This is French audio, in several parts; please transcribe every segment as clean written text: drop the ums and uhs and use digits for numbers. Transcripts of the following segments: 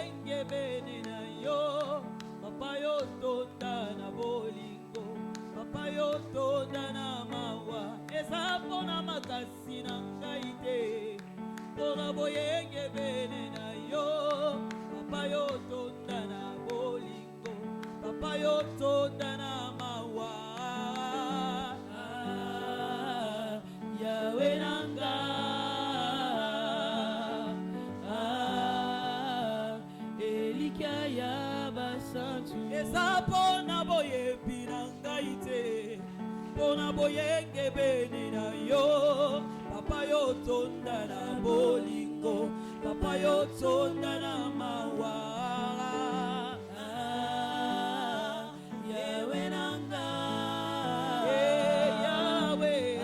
boyenge bene na yo. Papa yo tonda na bolingo, papa yo tonda na mawa. Eza pona makasi na ngai te, pona boyenge bene na yo. Papa yo tonda na bolingo, papa yo tonda na mawa. Yahweh nanga, Elikaya basantu. Eza pona boyebi na ngai te, pona boyenge bene na yo. Papa yo tonda na bolingo, papa yo tonda na mawa. Yahweh nanga, Yahweh,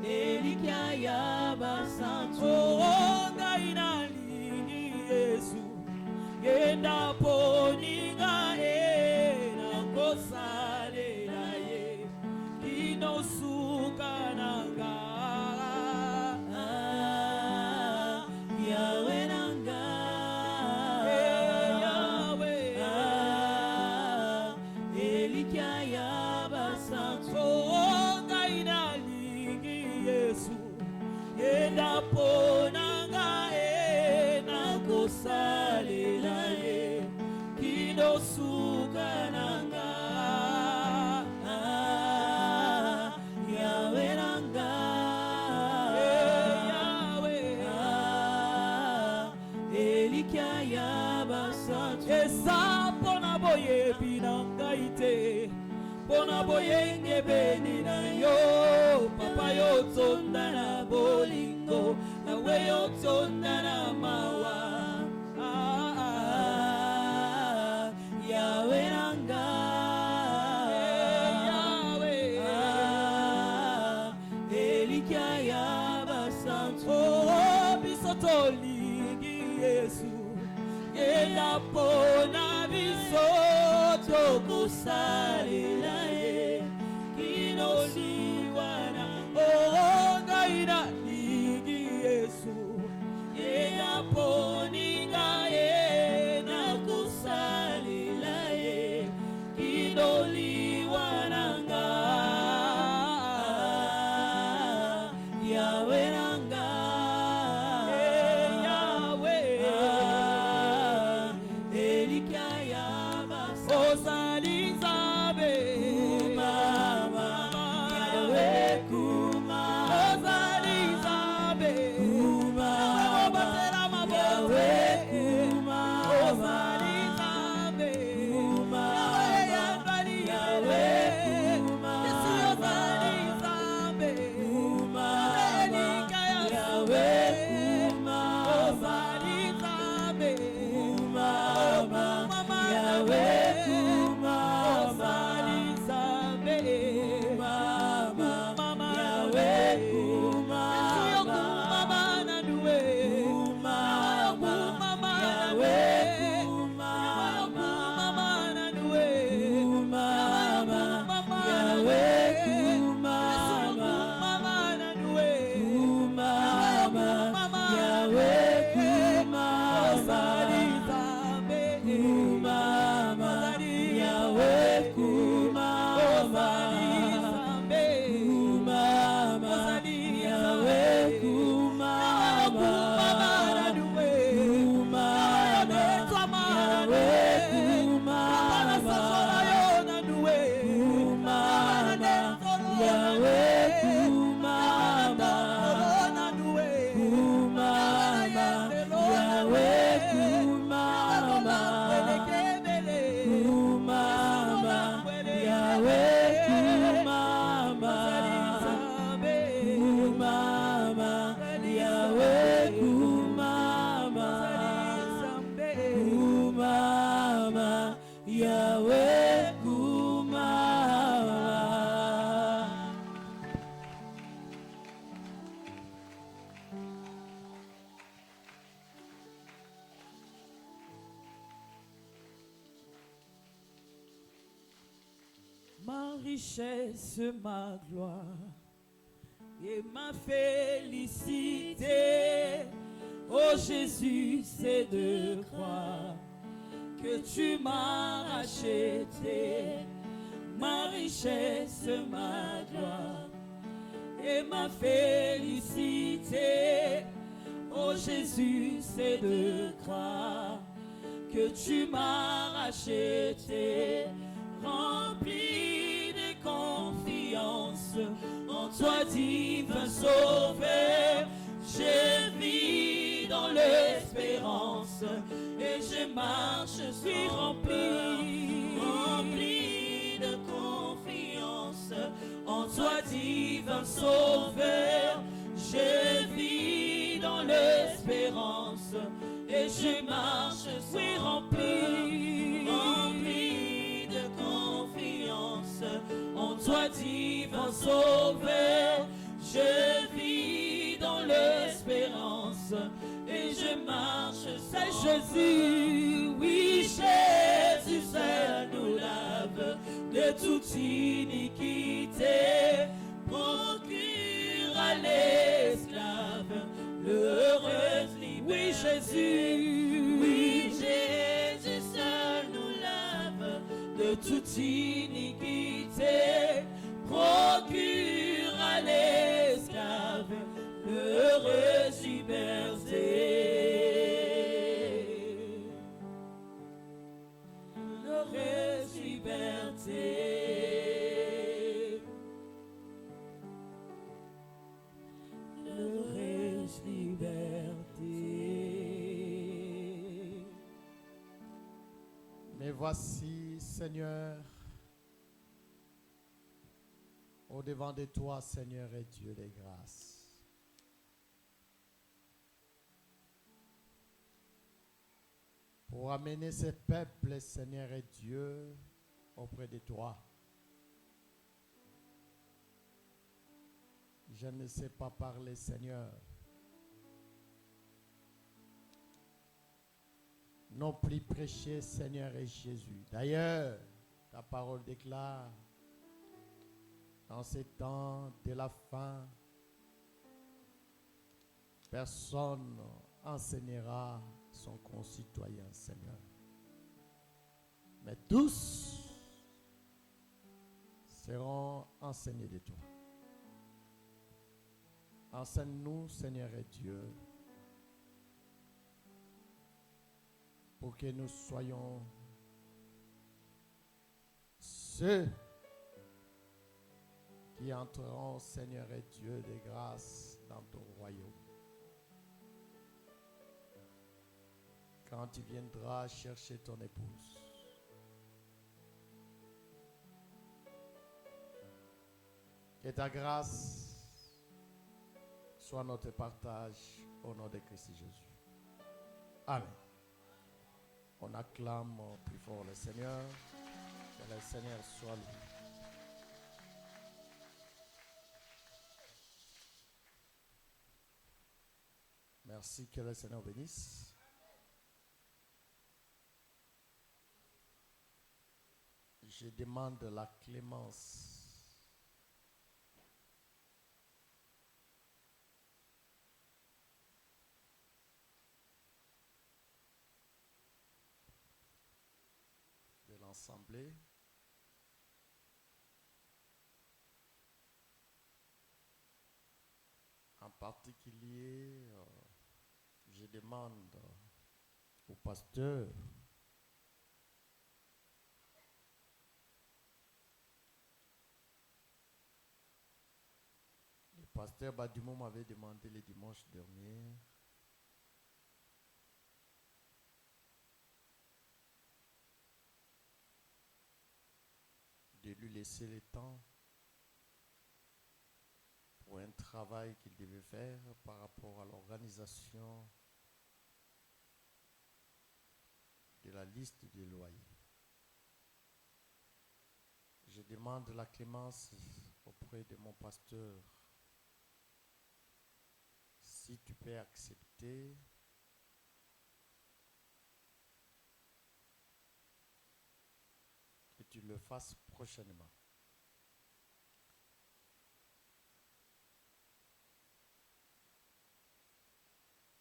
Elikaya basantu. Oh, ngai nalingi Yesu, yenda poninga na kosalela ye, kinosuka nanga. Yahweh nanga, Yahweh, Elikaya basantu. Oh, ngai nalingi Yesu, yenda ponanga na kosalela ye, kinosuka nanga. Yahweh nanga, Yahweh, Elikaya basantu. Eza pona boyebi na ngai te, pona boyenge bene na yo. Papa yo tonda na bolingo, nawe yo tonda na mawa. Yahweh nanga, Yahweh, Elikaya basantu. Oh, biso tolingi Yesu, yenda pona biso tokosalela ye, kinoliwana. Oh, ngai nalingi Yesu, yenda poninga na kosalela ye, kinoliwana nga. Yahweh nanga, Yahweh, Elikaya basantu. Ozali Nzambe, kumama, Yahweh kumama. Ozali Nzambe, kumama, Yahweh kumama. Ozali Nzambe, kumama, Yahweh kumama. Yesu ozali Nzambe, kumama, Yahweh kumama. Ozali Nzambe, kumama, Yahweh kumama. Ozali Nzambe, kumama, Yahweh kumama. Yesu yo kumama na duwe, kumama, Yahweh kumama, na duwe, kumama, Yahweh kumama. Yesu yo kumama na duwe, kumama, Yahweh kumama. Ozali Nzambe, kumama, Yahweh kumama. Ozali Nzambe, kumama, Yahweh kumama. Na duwe, kumama, Yahweh kumama. Na duwe, kumama, Yahweh kumama. Na duwe, kumama, Yahweh kumama. Kumama, Yahweh kumama. Kumama, Yahweh kumama. Kumama, Yahweh kumama. Ma richesse, ma gloire et ma félicité, Oh Jésus, c'est de croire que tu m'as racheté, ma richesse, ma gloire et ma félicité. Oh Jésus, c'est de croire que tu m'as racheté, rempli de confiance en toi, divin Sauveur. Je vis dans l'espérance et je marche, suis rempli de confiance en toi, divin Sauveur. Je vis dans l'espérance et je marche, suis rempli de confiance en toi, divin Sauveur. Je vis dans l'espérance et je marche, c'est Jésus, oui Jésus seul nous lave de toute iniquité, procure à l'esclave l'heureuse liberté. Oui Jésus seul nous lave de toute iniquité, procure à l'esclave l'heureuse liberté. L'heureuse liberté. L'heureuse liberté. Mais voici, Seigneur, au-devant de toi, Seigneur et Dieu des grâces, pour amener ces peuples, Seigneur et Dieu, auprès de toi. Je ne sais pas parler, Seigneur. Non plus prêcher, Seigneur et Jésus. D'ailleurs, ta parole déclare, dans ces temps de la fin, personne enseignera son concitoyen, Seigneur. Mais tous seront enseignés de toi. Enseigne-nous, Seigneur et Dieu, pour que nous soyons ceux qui entreront, Seigneur et Dieu, de grâce dans ton royaume. Quand tu viendras chercher ton épouse. Que ta grâce soit notre partage au nom de Christ Jésus. Amen. On acclame plus fort le Seigneur. Que le Seigneur soit loué. Merci, que le Seigneur bénisse. Je demande la clémence de l'Assemblée. En particulier, je demande au pasteur le pasteur Badimou m'avait demandé le dimanche dernier de lui laisser le temps pour un travail qu'il devait faire par rapport à l'organisation de la liste des loyers. Je demande la clémence auprès de mon pasteur. Si tu peux accepter, que tu le fasses prochainement.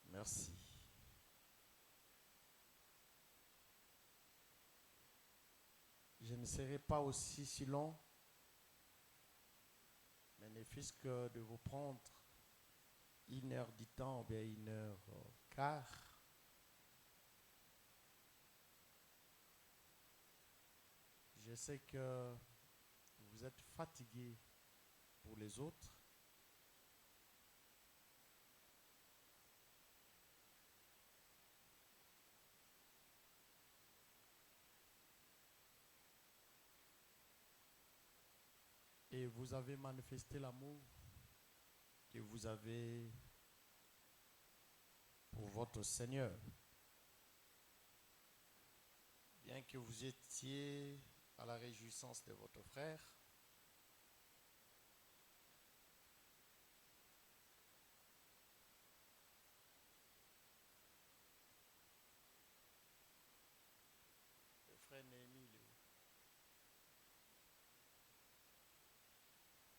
Merci. ne serai pas aussi si long, mais ne fût-ce que de vous prendre 1 heure du temps, ou bien 1 heure quart. Je sais que vous êtes fatigués pour les autres. Et vous avez manifesté l'amour que vous avez pour votre Seigneur. Bien que vous étiez à la réjouissance de votre frère, le frère Néhémie, il est où?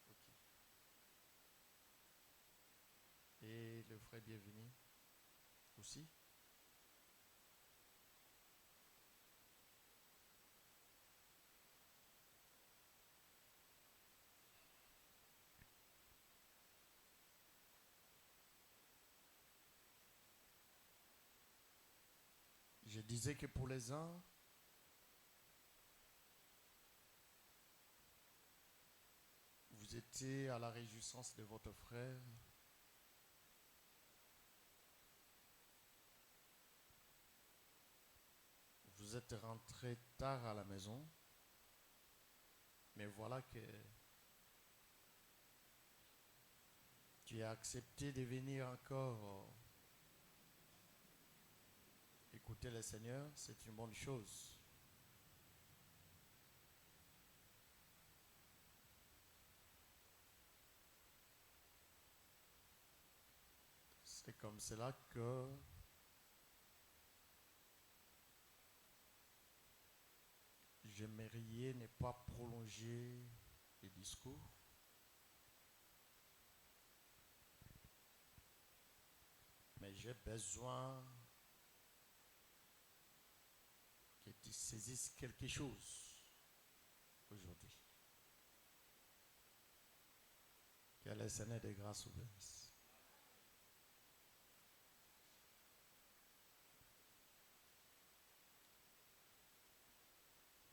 Ok. Et le frère Bienvenu aussi. Je disais que pour les uns, vous étiez à la réjouissance de votre frère. Vous êtes rentré tard à la maison. Mais voilà que tu as accepté de venir encore écouter le Seigneur. C'est une bonne chose. C'est comme cela que j'aimerais ne pas prolonger le discours. Mais j'ai besoin que tu saisisses quelque chose aujourd'hui. Que le Seigneur de grâce vous bénisse.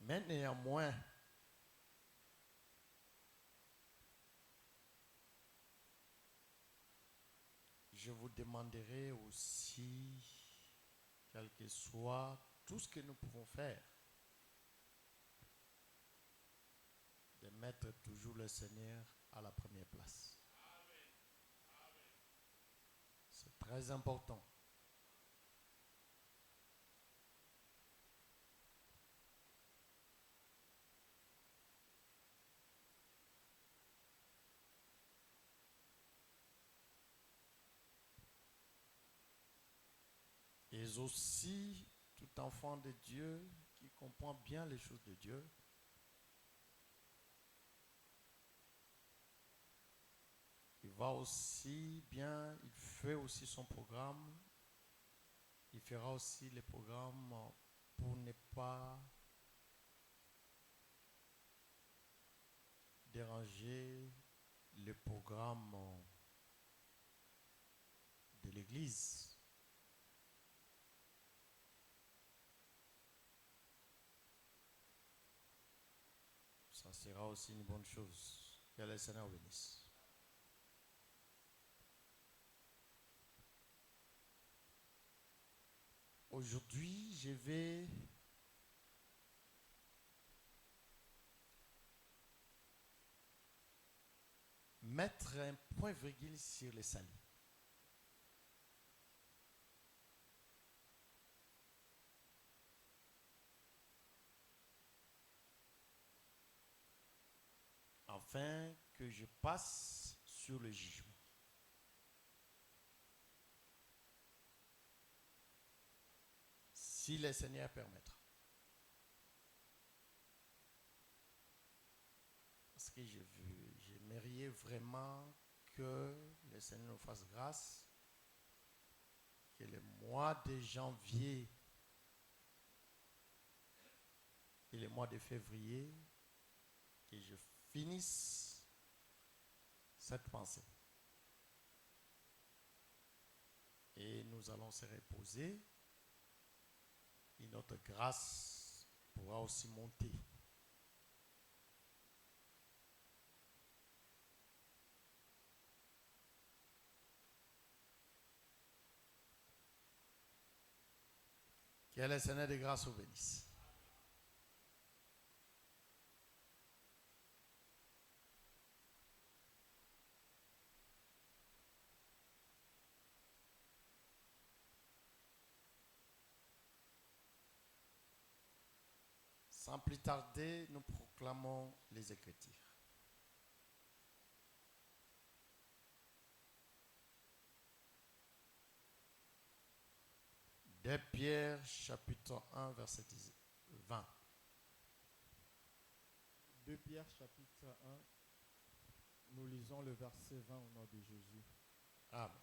Mais néanmoins, je vous demanderai aussi, quel que soit tout ce que nous pouvons faire, de mettre toujours le Seigneur à la première place. C'est très important. Et aussi, tout enfant de Dieu qui comprend bien les choses de Dieu, il va aussi bien, il fait aussi son programme, il fera aussi les programmes pour ne pas déranger le programme de l'Église. Ça sera aussi une bonne chose. Que le Seigneur bénisse. Aujourd'hui, je vais mettre un point virgule sur le salut. Afin que je passe sur le jugement. Si le Seigneur permettra. Parce que j'aimerais vraiment que le Seigneur nous fasse grâce, que le mois de janvier et le mois de février, que je finisse cette pensée. Et nous allons se reposer et notre grâce pourra aussi monter. Que le Seigneur de grâce vous bénisse. Sans plus tarder, nous proclamons les Écritures. De Pierre, chapitre 1, verset 20. De Pierre, chapitre 1, nous lisons le verset 20 au nom de Jésus. Amen.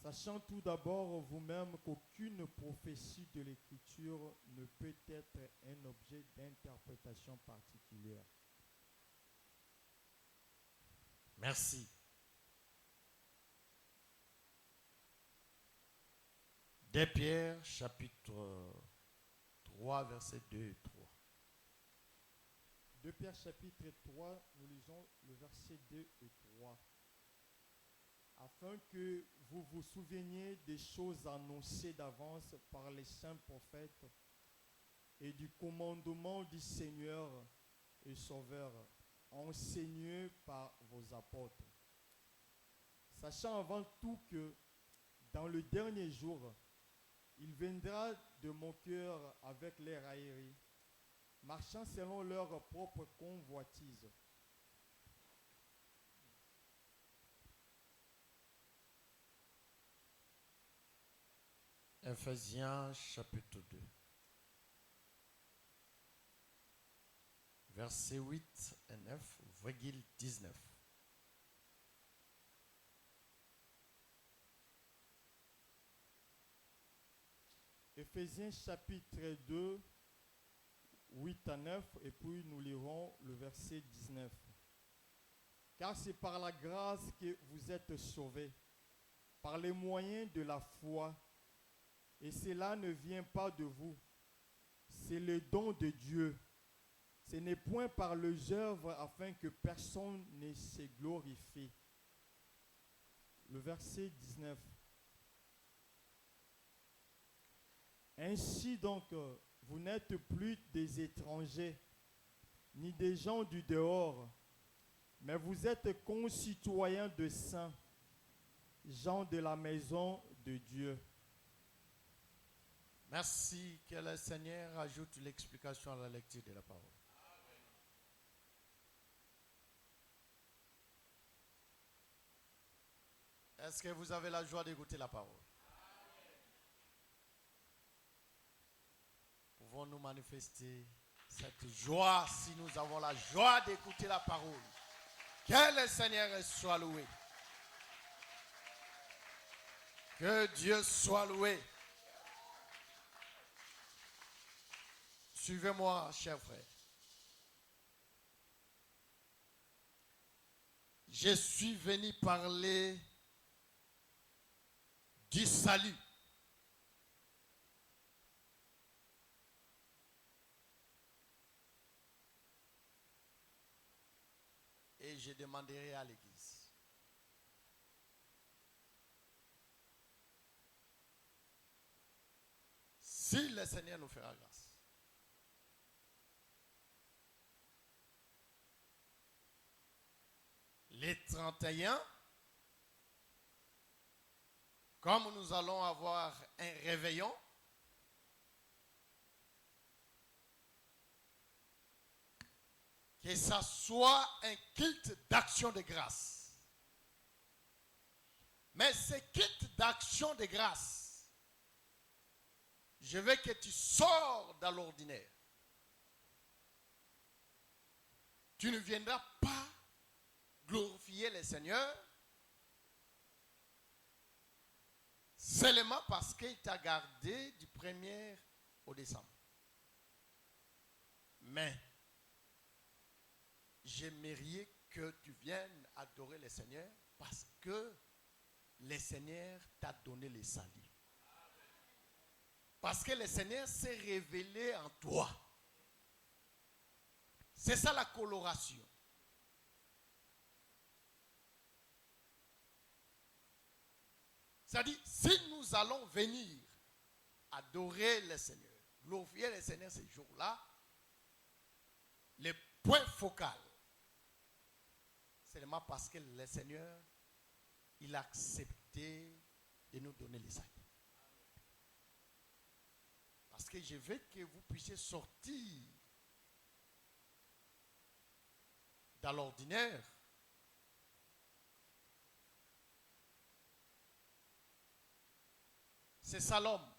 Sachant tout d'abord vous-même qu'aucune prophétie de l'Écriture ne peut être un objet d'interprétation particulière. Merci. De Pierre, chapitre 3, verset 2 et 3. De Pierre, chapitre 3, nous lisons le verset 2 et 3. Afin que vous vous souveniez des choses annoncées d'avance par les saints prophètes et du commandement du Seigneur et Sauveur, enseigné par vos apôtres. Sachant avant tout que dans le dernier jour, il viendra de mon cœur avec les railleries, marchant selon leur propre convoitise. Ephésiens chapitre 2. Versets 8 et 9, virgule 19. Ephésiens chapitre 2, 8 à 9, et puis nous lirons le verset 19. Car c'est par la grâce que vous êtes sauvés, par les moyens de la foi, et cela ne vient pas de vous, c'est le don de Dieu. Ce n'est point par les œuvres afin que personne ne se glorifie. Le verset 19. Ainsi donc, vous n'êtes plus des étrangers, ni des gens du dehors, mais vous êtes concitoyens de saints, gens de la maison de Dieu. Merci. Que le Seigneur ajoute l'explication à la lecture de la parole. Est-ce que vous avez la joie d'écouter la parole? Pouvons-nous manifester cette joie si nous avons la joie d'écouter la parole? Que le Seigneur soit loué. Que Dieu soit loué. Suivez-moi, chers frères. Je suis venu parler du salut. Et je demanderai à l'Église. Si le Seigneur nous fera grâce. Les 31, comme nous allons avoir un réveillon, que ça soit un culte d'action de grâce. Mais ce culte d'action de grâce, je veux que tu sors dans l'ordinaire. Tu ne viendras pas glorifier le Seigneur seulement parce qu'il t'a gardé du 1er au décembre. Mais j'aimerais que tu viennes adorer le Seigneur parce que le Seigneur t'a donné le salut. Parce que le Seigneur s'est révélé en toi. C'est ça la coloration. C'est-à-dire, si nous allons venir adorer le Seigneur, glorifier le Seigneur ces jours-là, le point focal, c'est seulement parce que le Seigneur, il a accepté de nous donner les saluts. Parce que je veux que vous puissiez sortir dans l'ordinaire. C'est ça l'homme.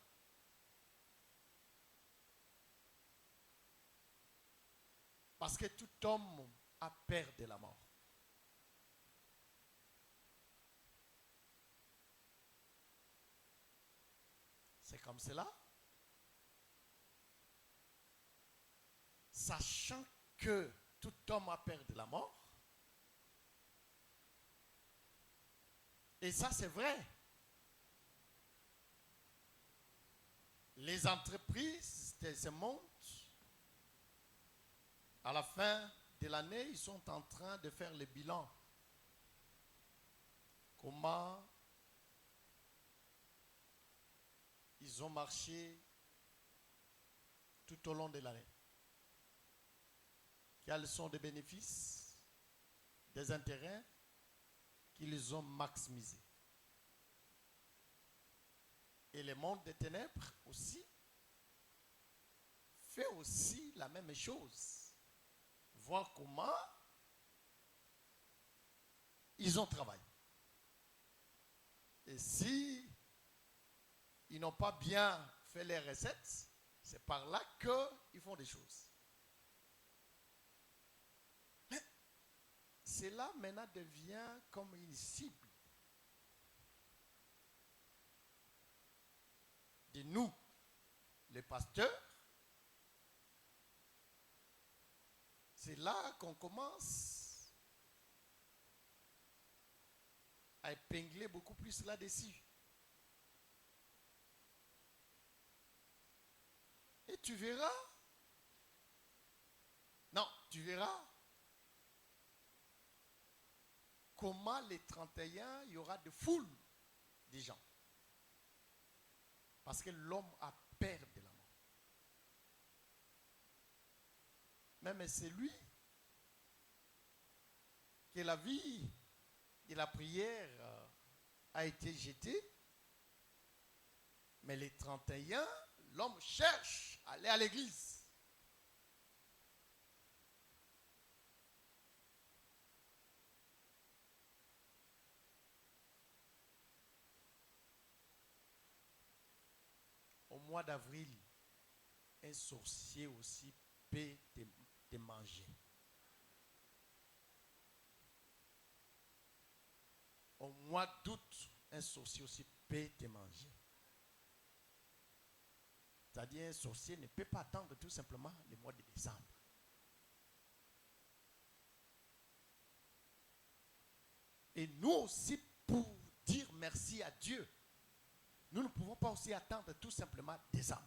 Parce que tout homme a peur de la mort. C'est comme cela. Sachant que tout homme a peur de la mort. Et ça, c'est vrai. Les entreprises de ce monde, à la fin de l'année, ils sont en train de faire le bilan. Comment ils ont marché tout au long de l'année. Quels sont les bénéfices, des intérêts qu'ils ont maximisés. Et le monde des ténèbres aussi fait aussi la même chose. Voir comment ils ont travaillé. Et si ils n'ont pas bien fait les recettes, c'est par là qu'ils font des choses. Mais cela maintenant devient comme une cible de nous, les pasteurs. C'est là qu'on commence à épingler beaucoup plus là-dessus. Et tu verras, comment les 31, il y aura de foule de gens. Parce que l'homme a peur de la mort. Même c'est lui que la vie et la prière a été jetée. Mais les 31, l'homme cherche à aller à l'église. Au mois d'avril, un sorcier aussi peut te manger. Au mois d'août, un sorcier aussi peut te manger. C'est-à-dire un sorcier ne peut pas attendre tout simplement le mois de décembre. Et nous aussi, pour dire merci à Dieu, nous ne pouvons pas aussi attendre tout simplement décembre.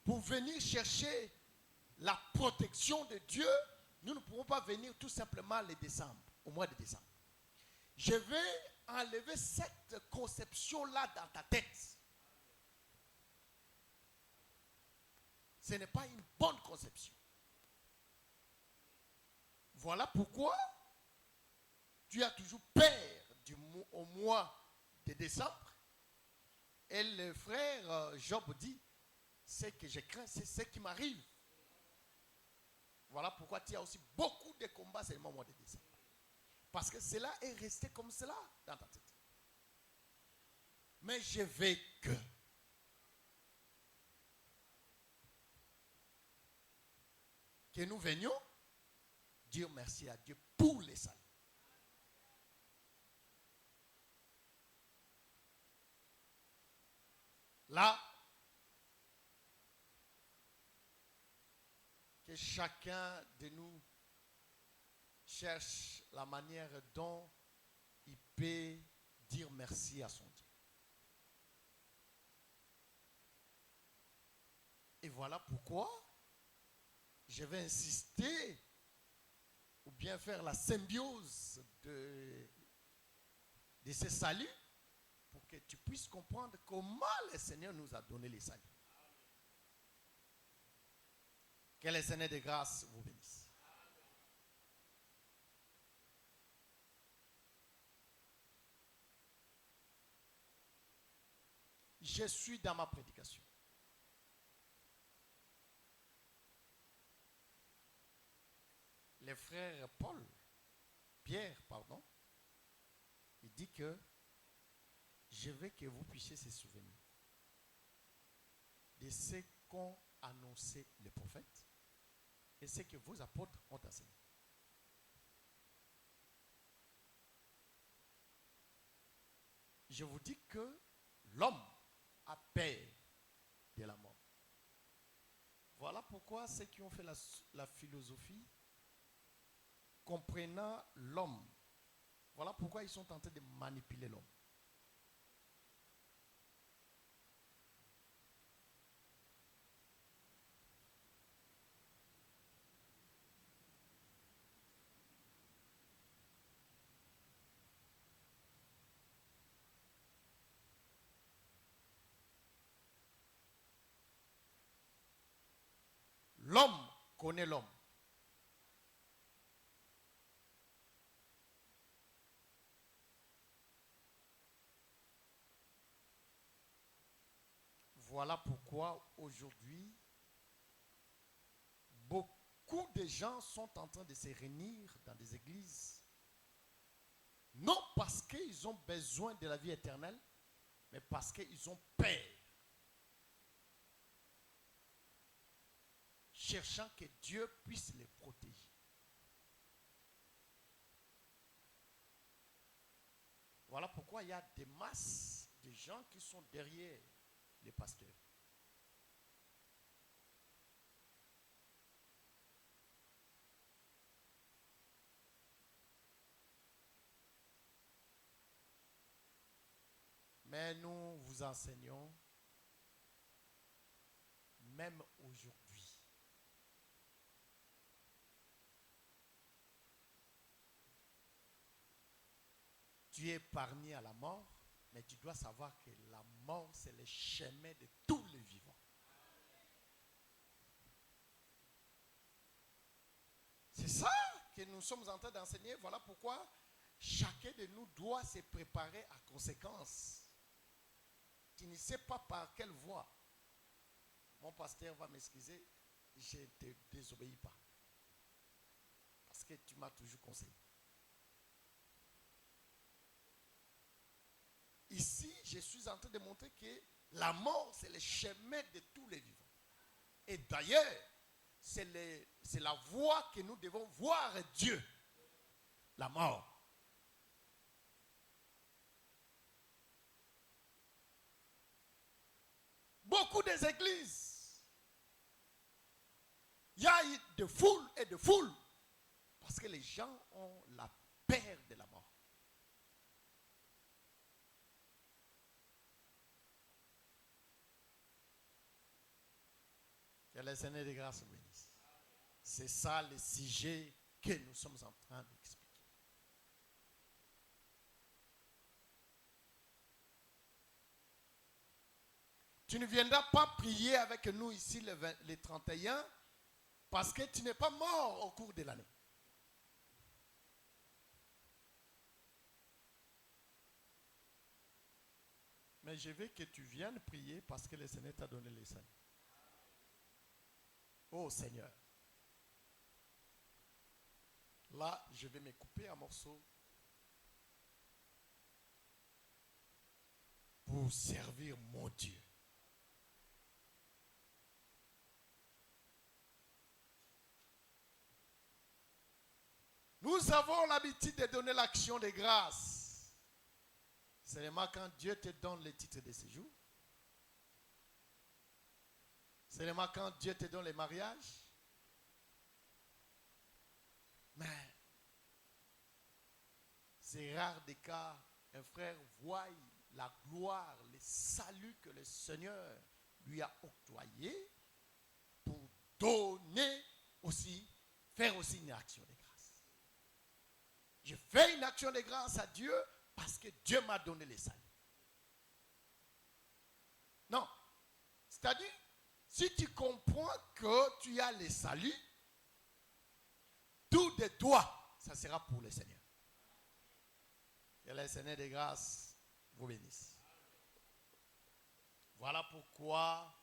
Pour venir chercher la protection de Dieu, nous ne pouvons pas venir tout simplement le décembre, au mois de décembre. Je vais enlever cette conception-là dans ta tête. Ce n'est pas une bonne conception. Voilà pourquoi tu as toujours peur au mois de décembre. Et le frère Job dit, ce que je crains, c'est ce qui m'arrive. Voilà pourquoi tu as aussi beaucoup de combats seulement au mois de décembre. Parce que cela est resté comme cela dans ta tête. Mais je veux que nous venions dire merci à Dieu pour les saluts. Là, que chacun de nous cherche la manière dont il peut dire merci à son Dieu. Et voilà pourquoi je vais insister ou bien faire la symbiose de ce salut pour que tu puisses comprendre comment le Seigneur nous a donné les saluts. Que le Seigneur de grâce vous bénisse. Je suis dans ma prédication. Le frère Pierre, il dit que je veux que vous puissiez se souvenir de ce qu'ont annoncé les prophètes et ce que vos apôtres ont enseigné. Je vous dis que l'homme a peur de la mort. Voilà pourquoi ceux qui ont fait la philosophie, comprenant l'homme, voilà pourquoi ils sont tentés de manipuler l'homme. L'homme connaît l'homme. Voilà pourquoi aujourd'hui, beaucoup de gens sont en train de se réunir dans des églises, non parce qu'ils ont besoin de la vie éternelle, mais parce qu'ils ont peur, cherchant que Dieu puisse les protéger. Voilà pourquoi il y a des masses de gens qui sont derrière les pasteurs. Mais nous vous enseignons, même aujourd'hui, tu es épargné à la mort, mais tu dois savoir que la mort, c'est le chemin de tous les vivants. C'est ça que nous sommes en train d'enseigner. Voilà pourquoi chacun de nous doit se préparer à conséquence. Tu ne sais pas par quelle voie. Mon pasteur va m'excuser, je ne te désobéis pas. Parce que tu m'as toujours conseillé. Ici, je suis en train de montrer que la mort, c'est le chemin de tous les vivants. Et d'ailleurs, c'est la voie que nous devons voir Dieu. La mort. Beaucoup des églises, il y a de foules et de foules. Parce que les gens ont la peur de la mort. Que le Seigneur de grâce vous bénisse. C'est ça le sujet que nous sommes en train d'expliquer. Tu ne viendras pas prier avec nous ici le 31 parce que tu n'es pas mort au cours de l'année. Mais je veux que tu viennes prier parce que le Seigneur t'a donné les saluts. Oh Seigneur. Là, je vais me couper en morceaux pour servir mon Dieu. Nous avons l'habitude de donner l'action de grâce. Seulement quand Dieu te donne le titre de séjour. Seulement quand Dieu te donne le mariage. c'est rare des cas, un frère voit la gloire, le salut que le Seigneur lui a octroyé pour donner aussi, faire aussi une action de grâce. Je fais une action de grâce à Dieu parce que Dieu m'a donné le salut. Non. C'est-à-dire, si tu comprends que tu as le salut, tout de toi, ça sera pour le Seigneur. Que le Seigneur de grâce vous bénisse. Voilà pourquoi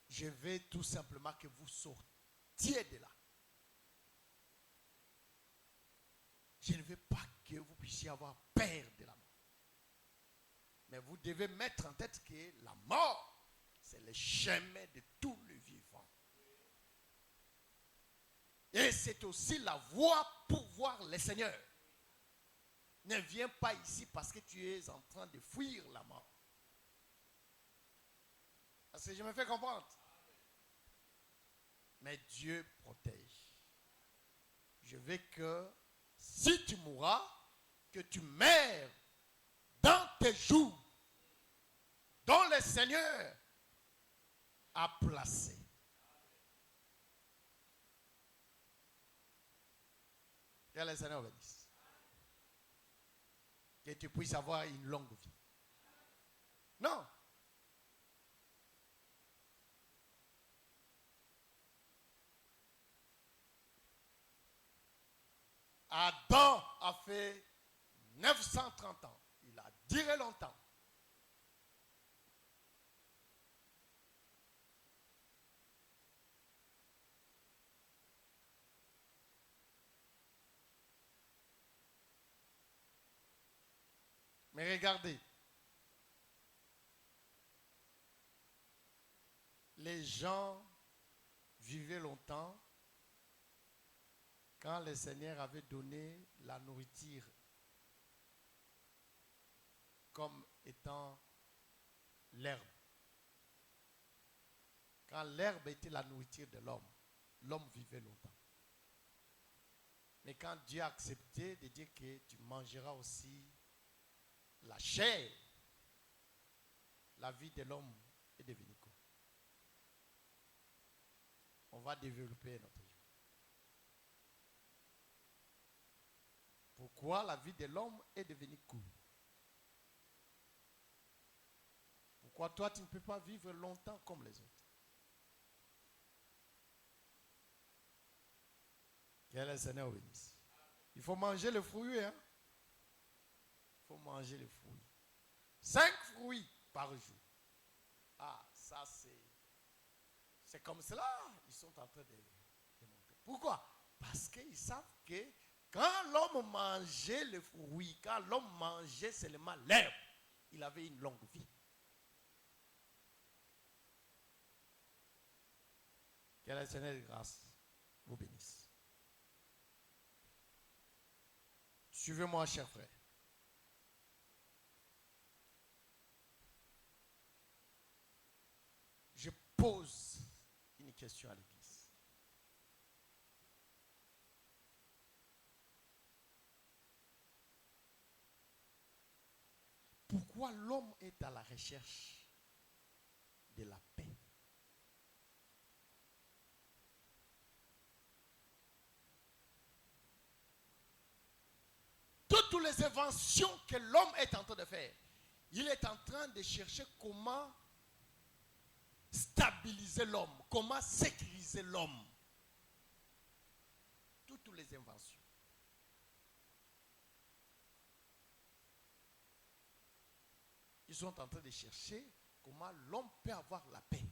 je veux tout simplement que vous sortiez de là. Je ne veux pas que vous puissiez avoir peur de la mort. Mais vous devez mettre en tête que la mort, c'est le chemin de tout le vivant. Et c'est aussi la voie pour voir le Seigneur. Ne viens pas ici parce que tu es en train de fuir la mort. Parce que je me fais comprendre. Mais Dieu protège. Je veux que si tu mourras, que tu meurs dans tes jours dont le Seigneur a placé. Que le Seigneur bénisse. Que tu puisses avoir une longue vie. Non. Adam a fait 930 ans. Il a duré longtemps. Mais regardez, les gens vivaient longtemps quand le Seigneur avait donné la nourriture comme étant l'herbe. Quand l'herbe était la nourriture de l'homme, l'homme vivait longtemps. Mais quand Dieu a accepté de dire que tu mangeras aussi la chair, la vie de l'homme est devenue quoi? On va développer notre jour. Pourquoi la vie de l'homme est devenue courte? Pourquoi toi tu ne peux pas vivre longtemps comme les autres? Que le Seigneur bénisse. Il faut manger le fruit, hein? Il faut manger les fruits. 5 fruits par jour. Ah, ça c'est comme cela. Ils sont en train de montrer. Pourquoi? Parce qu'ils savent que quand l'homme mangeait le fruit, quand l'homme mangeait seulement l'herbe, il avait une longue vie. Que le Seigneur de grâce vous bénisse. Suivez-moi, chers frères. Je pose une question à l'Église. Pourquoi l'homme est à la recherche de la paix? Toutes les inventions que l'homme est en train de faire, il est en train de chercher comment stabiliser l'homme, comment sécuriser l'homme. Toutes les inventions. Ils sont en train de chercher comment l'homme peut avoir la paix.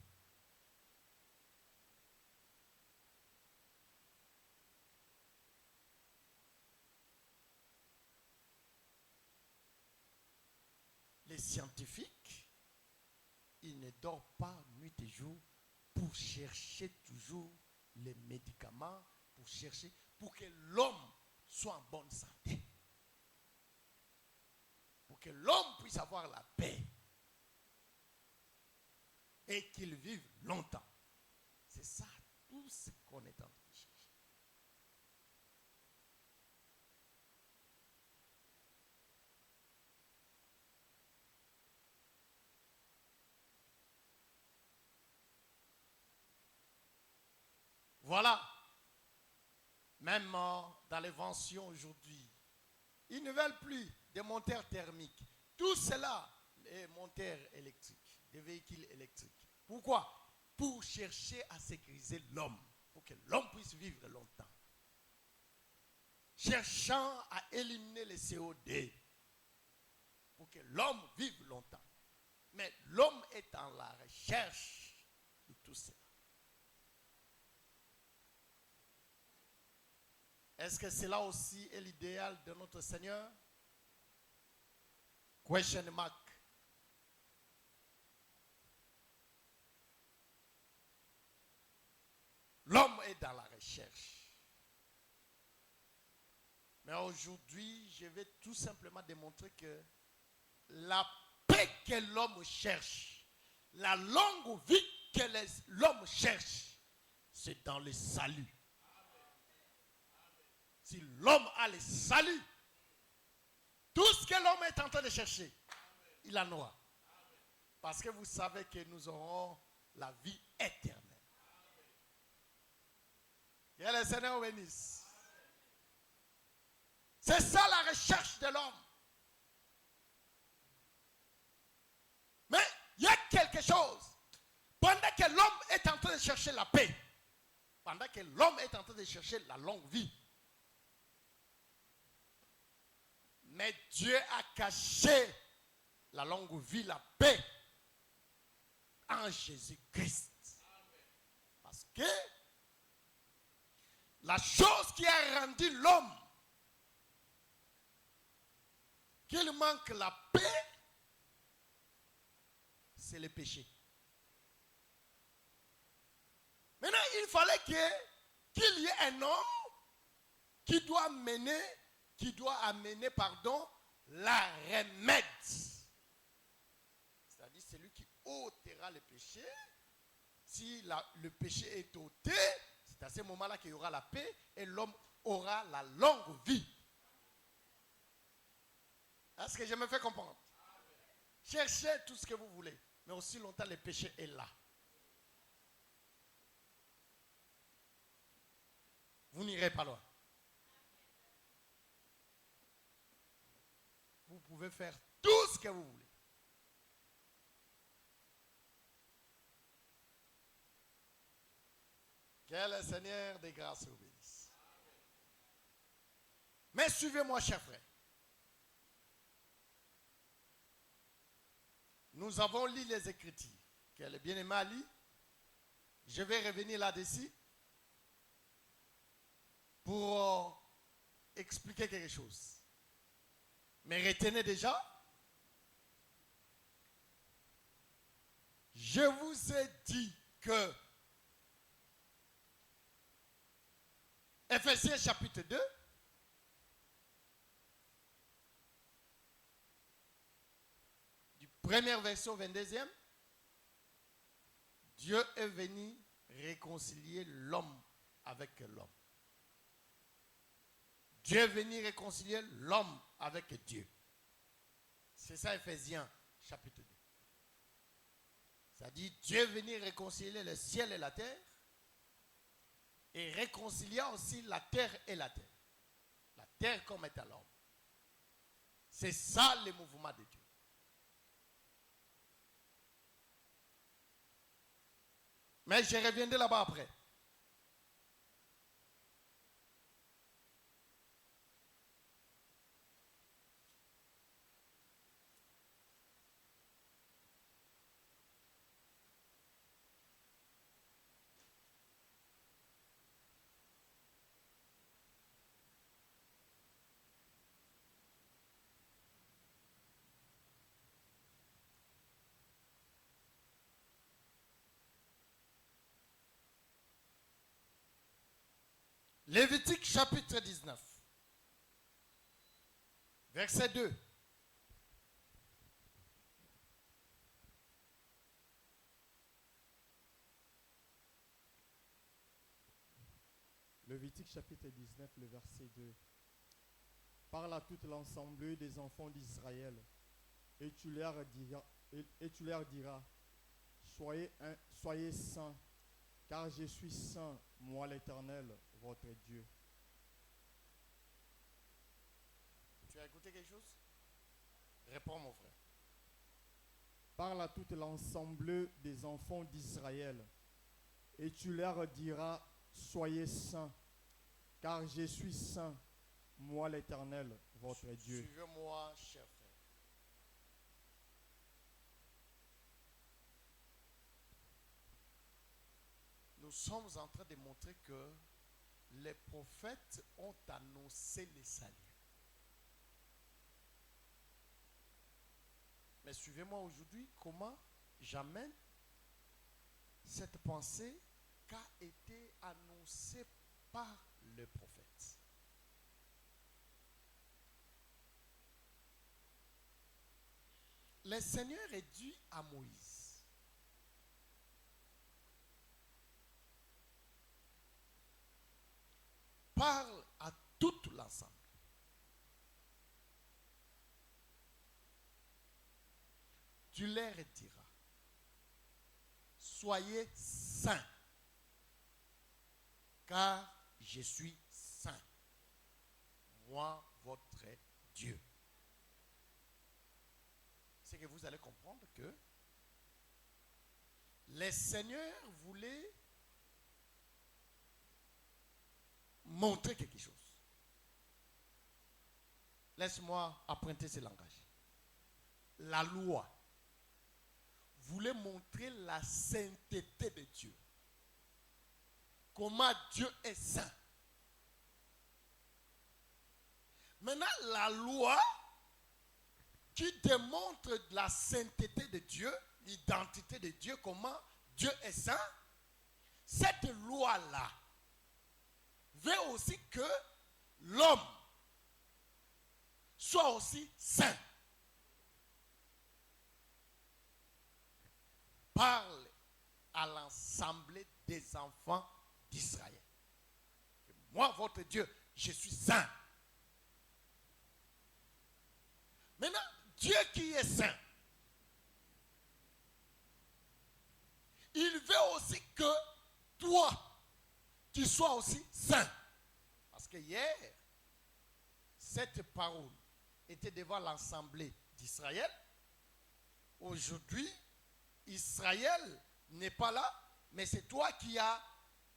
Les scientifiques, ils ne dorment pas nuit et jour pour chercher toujours les médicaments, pour que l'homme soit en bonne santé. Pour que l'homme puisse avoir la paix. Et qu'il vive longtemps. C'est ça, tout ce qu'on est en train de chercher. Même dans l'invention aujourd'hui, ils ne veulent plus des moteurs thermiques. Tout cela est moteur électrique, des véhicules électriques. Pourquoi? Pour chercher à sécuriser l'homme, pour que l'homme puisse vivre longtemps. Cherchant à éliminer le CO2, pour que l'homme vive longtemps. Mais l'homme est en la recherche de tout cela. Est-ce que cela aussi est l'idéal de notre Seigneur? Question mark. L'homme est dans la recherche. Mais aujourd'hui, je vais tout simplement démontrer que la paix que l'homme cherche, la longue vie que l'homme cherche, c'est dans le salut. Si l'homme a le salut, tout ce que l'homme est en train de chercher, il en aura. Parce que vous savez que nous aurons la vie éternelle. Que le Seigneur bénisse. C'est ça la recherche de l'homme. Mais il y a quelque chose. Pendant que l'homme est en train de chercher la paix, pendant que l'homme est en train de chercher la longue vie, mais Dieu a caché la longue vie, la paix en Jésus-Christ. Parce que la chose qui a rendu l'homme qu'il manque la paix, c'est le péché. Maintenant, il fallait qu'il y ait un homme qui doit amener la remède. C'est-à-dire celui qui ôtera le péché. Si le péché est ôté, c'est à ce moment-là qu'il y aura la paix et l'homme aura la longue vie. Est-ce que je me fais comprendre? Cherchez tout ce que vous voulez, mais aussi longtemps le péché est là. Vous n'irez pas loin. Vous pouvez faire tout ce que vous voulez. Que le Seigneur des grâces vous bénisse. Mais suivez-moi, chers frères. Nous avons lu les Écritures. Que le bien-aimé a lu. Je vais revenir là-dessus pour expliquer quelque chose. Mais retenez déjà, je vous ai dit que Ephésiens chapitre 2, du premier verset au 22e, Dieu est venu réconcilier l'homme avec l'homme. Dieu est venu réconcilier l'homme avec Dieu. C'est ça Ephésiens chapitre 2. Ça dit Dieu est venu réconcilier le ciel et la terre et réconcilier aussi la terre et la terre. La terre comme est à l'homme. C'est ça le mouvement de Dieu. Mais je reviendrai là-bas après. Lévitique chapitre 19, verset 2. Lévitique chapitre 19, le verset 2. Parle à toute l'ensemble des enfants d'Israël et tu leur diras, soyez saints, car je suis saint, moi l'Éternel, votre Dieu. as écouté quelque chose? Réponds, mon frère. Parle à toute l'ensemble des enfants d'Israël, et tu leur diras, soyez saints, car je suis saint, moi l'Éternel, votre Dieu. Suivez-moi, cher frère. Nous sommes en train de montrer que les prophètes ont annoncé le salut. Mais suivez-moi aujourd'hui comment j'amène cette pensée qu'a été annoncée par le prophète. Le Seigneur est dit à Moïse: parle à tout l'ensemble. Tu leur diras: soyez saints, car je suis saint, moi votre Dieu. C'est que vous allez comprendre que le Seigneur voulait montrer quelque chose. Laisse-moi emprunter ce langage. La loi voulait montrer la sainteté de Dieu. Comment Dieu est saint. Maintenant, la loi qui démontre la sainteté de Dieu, l'identité de Dieu, comment Dieu est saint, cette loi-là veut aussi que l'homme soit aussi saint. Parle à l'ensemble des enfants d'Israël. Moi, votre Dieu, je suis saint. Maintenant, Dieu qui est saint, il veut aussi que toi, tu sois aussi saint. Parce que hier, cette parole était devant l'assemblée d'Israël. Aujourd'hui, Israël n'est pas là, mais c'est toi qui as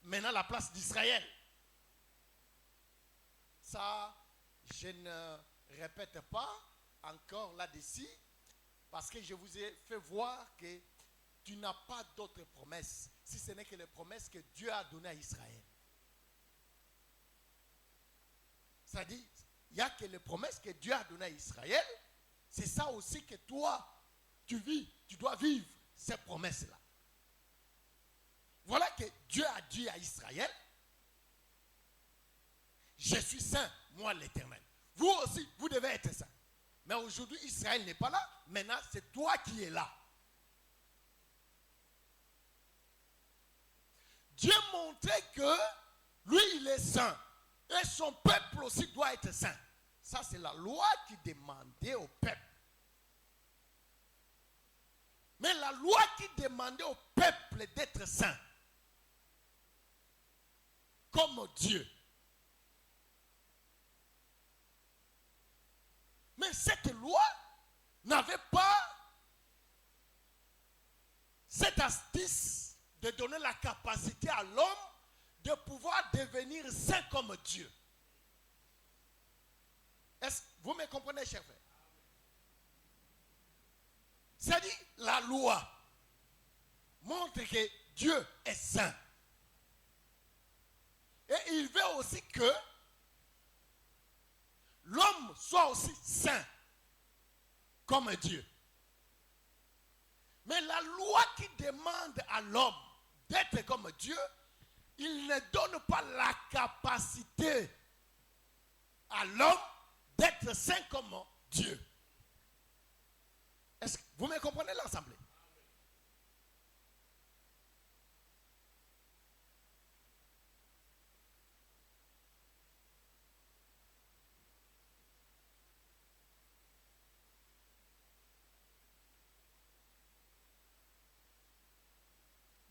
maintenant la place d'Israël. Ça, je ne répète pas encore là-dessus, parce que je vous ai fait voir que tu n'as pas d'autres promesses, si ce n'est que les promesses que Dieu a données à Israël. C'est-à-dire, il n'y a que les promesses que Dieu a données à Israël. C'est ça aussi que toi, tu dois vivre ces promesses-là. Voilà que Dieu a dit à Israël: je suis saint, moi l'Éternel. Vous aussi, vous devez être saint. Mais aujourd'hui, Israël n'est pas là. Maintenant, c'est toi qui es là. Dieu montrait que lui, il est saint. Et son peuple aussi doit être saint. Ça, c'est la loi qui demandait au peuple. Mais la loi qui demandait au peuple d'être saint, comme Dieu. Mais cette loi n'avait pas cette astuce de donner la capacité à l'homme de pouvoir devenir saint comme Dieu. Est-ce que vous me comprenez, chers frères? C'est-à-dire, la loi montre que Dieu est saint. Et il veut aussi que l'homme soit aussi saint comme Dieu. Mais la loi qui demande à l'homme d'être comme Dieu, il ne donne pas la capacité à l'homme d'être saint comme Dieu. Est-ce que vous me comprenez l'assemblée?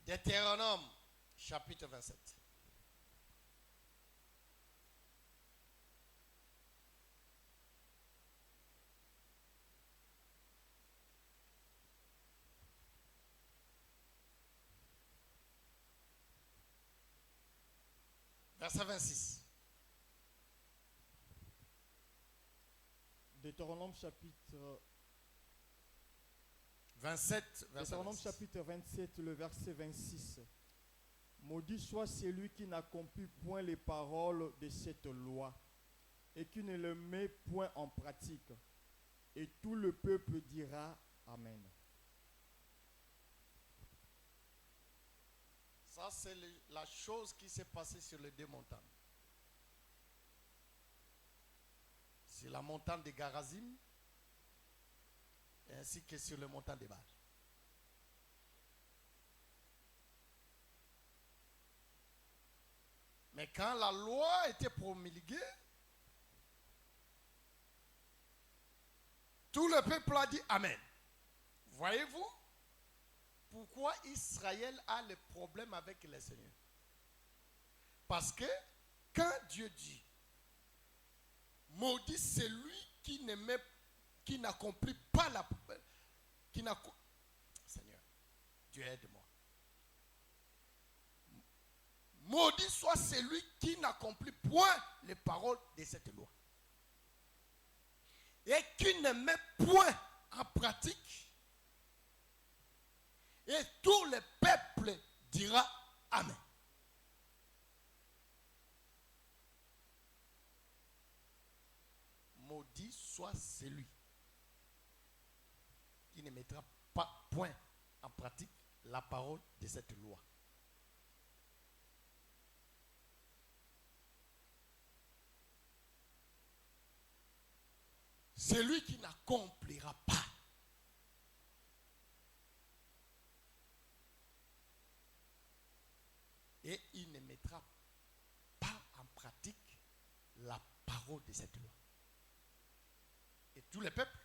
Deutéronome, chapitre 27. Verset 26. Deutéronome chapitre 27, verset Deutéronome 26. chapitre 27, le verset 26. Maudit soit celui qui n'accomplit point les paroles de cette loi et qui ne le met point en pratique. Et tout le peuple dira Amen. Ça, c'est la chose qui s'est passée sur les deux montagnes. Sur la montagne de Garazim, ainsi que sur le montagne de Baal. Mais quand la loi a été promulguée, tout le peuple a dit Amen. Voyez-vous pourquoi Israël a le problème avec le Seigneur? Parce que quand Dieu dit maudit celui qui n'accomplit pas la Seigneur, Dieu aide-moi. Maudit soit celui qui n'accomplit point les paroles de cette loi et qui ne met point en pratique. Et tout le peuple dira Amen. Maudit soit celui qui ne mettra pas point en pratique la parole de cette loi. Celui qui n'accomplira pas et il ne mettra pas en pratique la parole de cette loi. Et tout le peuple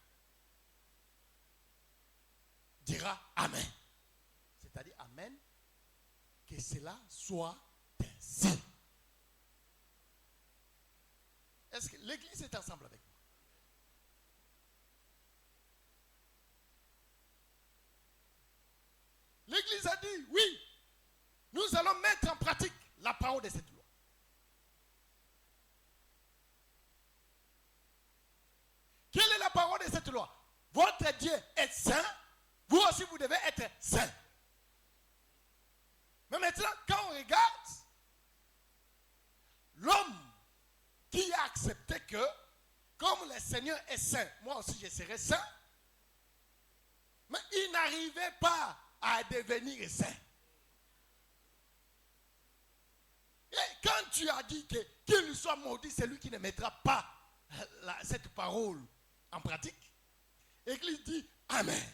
dira Amen. C'est-à-dire Amen, que cela soit ainsi. Est-ce que l'Église est ensemble avec moi? L'Église a dit oui, nous allons mettre en pratique la parole de cette loi. Quelle est la parole de cette loi? Votre Dieu est saint, vous aussi vous devez être saint. Mais maintenant, quand on regarde, l'homme qui a accepté que, comme le Seigneur est saint, moi aussi je serai saint, mais il n'arrivait pas à devenir saint. Et quand tu as dit qu'il soit maudit, c'est lui qui ne mettra pas cette parole en pratique, l'Église dit Amen.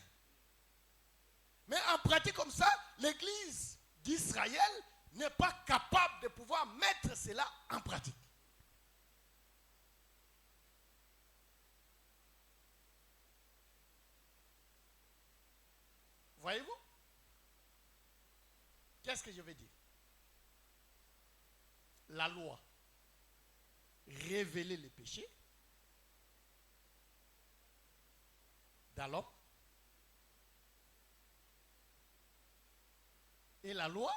Mais en pratique comme ça, l'Église d'Israël n'est pas capable de pouvoir mettre cela en pratique. Voyez-vous? Qu'est-ce que je veux dire? La loi révélait les péchés dans l'homme. Et la loi